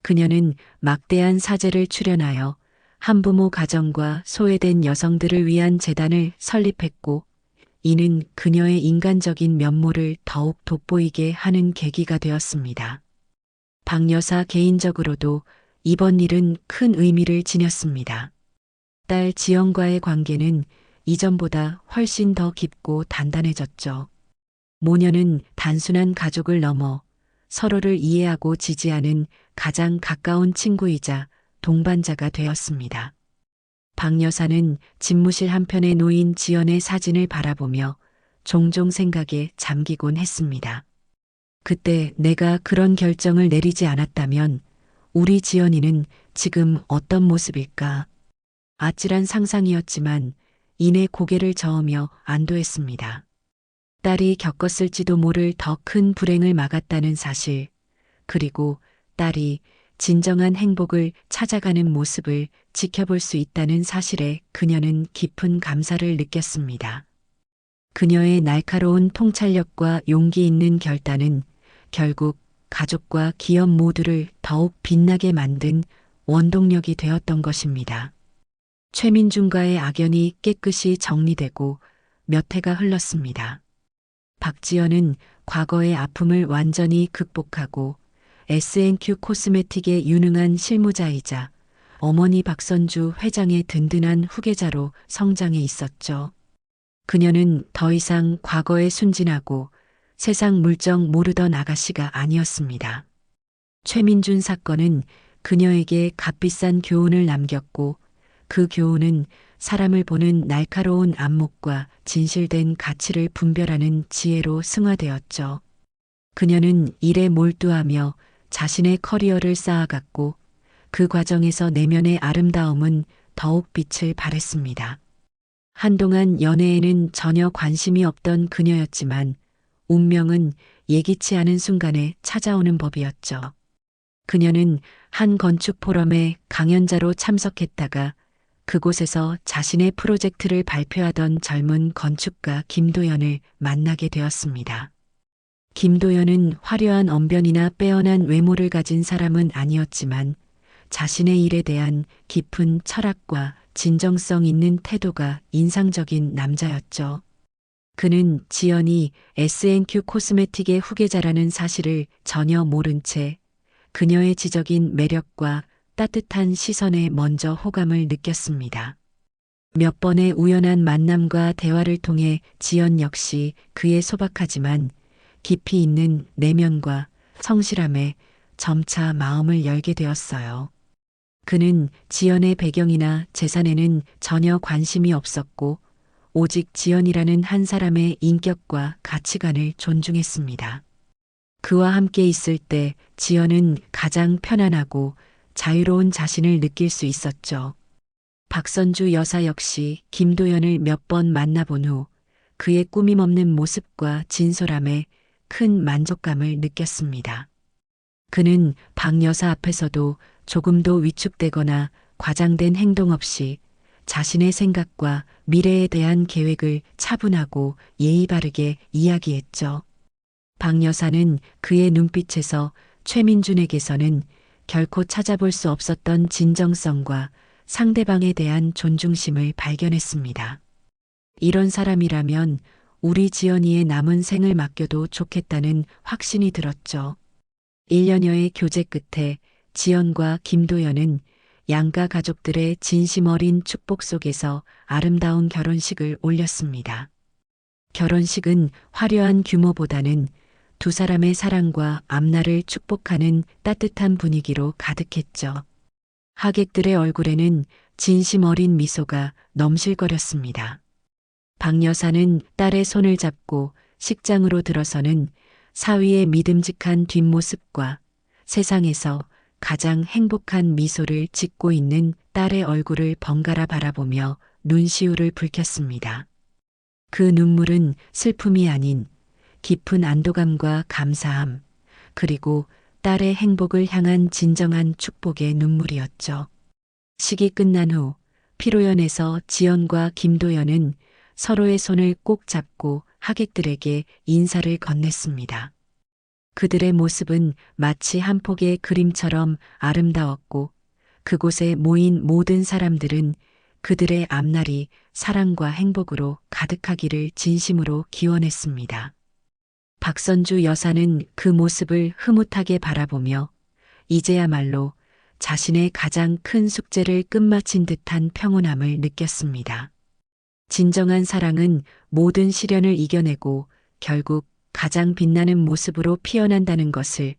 그녀는 막대한 사재를 출연하여 한부모 가정과 소외된 여성들을 위한 재단을 설립했고, 이는 그녀의 인간적인 면모를 더욱 돋보이게 하는 계기가 되었습니다. 박 여사 개인적으로도 이번 일은 큰 의미를 지녔습니다. 딸 지연과의 관계는 이전보다 훨씬 더 깊고 단단해졌죠. 모녀는 단순한 가족을 넘어 서로를 이해하고 지지하는 가장 가까운 친구이자 동반자가 되었습니다. 박 여사는 집무실 한편에 놓인 지연의 사진을 바라보며 종종 생각에 잠기곤 했습니다. 그때 내가 그런 결정을 내리지 않았다면 우리 지연이는 지금 어떤 모습일까? 아찔한 상상이었지만 이내 고개를 저으며 안도했습니다. 딸이 겪었을지도 모를 더 큰 불행을 막았다는 사실, 그리고 딸이 진정한 행복을 찾아가는 모습을 지켜볼 수 있다는 사실에 그녀는 깊은 감사를 느꼈습니다. 그녀의 날카로운 통찰력과 용기 있는 결단은 결국 가족과 기업 모두를 더욱 빛나게 만든 원동력이 되었던 것입니다. 최민준과의 악연이 깨끗이 정리되고 몇 해가 흘렀습니다. 박지연은 과거의 아픔을 완전히 극복하고 S&Q 코스메틱의 유능한 실무자이자 어머니 박선주 회장의 든든한 후계자로 성장해 있었죠. 그녀는 더 이상 과거에 순진하고 세상 물정 모르던 아가씨가 아니었습니다. 최민준 사건은 그녀에게 값비싼 교훈을 남겼고 그 교훈은 사람을 보는 날카로운 안목과 진실된 가치를 분별하는 지혜로 승화되었죠. 그녀는 일에 몰두하며 자신의 커리어를 쌓아갔고 그 과정에서 내면의 아름다움은 더욱 빛을 발했습니다. 한동안 연애에는 전혀 관심이 없던 그녀였지만 운명은 예기치 않은 순간에 찾아오는 법이었죠. 그녀는 한 건축 포럼에 강연자로 참석했다가 그곳에서 자신의 프로젝트를 발표하던 젊은 건축가 김도연을 만나게 되었습니다. 김도연은 화려한 언변이나 빼어난 외모를 가진 사람은 아니었지만 자신의 일에 대한 깊은 철학과 진정성 있는 태도가 인상적인 남자였죠. 그는 지연이 S&Q 코스메틱의 후계자라는 사실을 전혀 모른 채 그녀의 지적인 매력과 따뜻한 시선에 먼저 호감을 느꼈습니다. 몇 번의 우연한 만남과 대화를 통해 지연 역시 그의 소박하지만 깊이 있는 내면과 성실함에 점차 마음을 열게 되었어요. 그는 지연의 배경이나 재산에는 전혀 관심이 없었고 오직 지연이라는 한 사람의 인격과 가치관을 존중했습니다. 그와 함께 있을 때 지연은 가장 편안하고 자유로운 자신을 느낄 수 있었죠. 박선주 여사 역시 김도연을 몇 번 만나본 후 그의 꾸밈 없는 모습과 진솔함에 큰 만족감을 느꼈습니다. 그는 박 여사 앞에서도 조금도 위축되거나 과장된 행동 없이 자신의 생각과 미래에 대한 계획을 차분하고 예의 바르게 이야기했죠. 박 여사는 그의 눈빛에서 최민준에게서는 결코 찾아볼 수 없었던 진정성과 상대방에 대한 존중심을 발견했습니다. 이런 사람이라면 우리 지연이의 남은 생을 맡겨도 좋겠다는 확신이 들었죠. 1년여의 교제 끝에 지연과 김도연은 양가 가족들의 진심 어린 축복 속에서 아름다운 결혼식을 올렸습니다. 결혼식은 화려한 규모보다는 두 사람의 사랑과 앞날을 축복하는 따뜻한 분위기로 가득했죠. 하객들의 얼굴에는 진심 어린 미소가 넘실거렸습니다. 박 여사는 딸의 손을 잡고 식장으로 들어서는 사위의 믿음직한 뒷모습과 세상에서 가장 행복한 미소를 짓고 있는 딸의 얼굴을 번갈아 바라보며 눈시울을 붉혔습니다. 그 눈물은 슬픔이 아닌 깊은 안도감과 감사함, 그리고 딸의 행복을 향한 진정한 축복의 눈물이었죠. 식이 끝난 후 피로연에서 지연과 김도연은 서로의 손을 꼭 잡고 하객들에게 인사를 건넸습니다. 그들의 모습은 마치 한 폭의 그림처럼 아름다웠고 그곳에 모인 모든 사람들은 그들의 앞날이 사랑과 행복으로 가득하기를 진심으로 기원했습니다. 박선주 여사는 그 모습을 흐뭇하게 바라보며 이제야말로 자신의 가장 큰 숙제를 끝마친 듯한 평온함을 느꼈습니다. 진정한 사랑은 모든 시련을 이겨내고 결국 가장 빛나는 모습으로 피어난다는 것을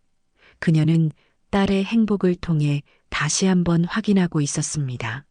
그녀는 딸의 행복을 통해 다시 한번 확인하고 있었습니다.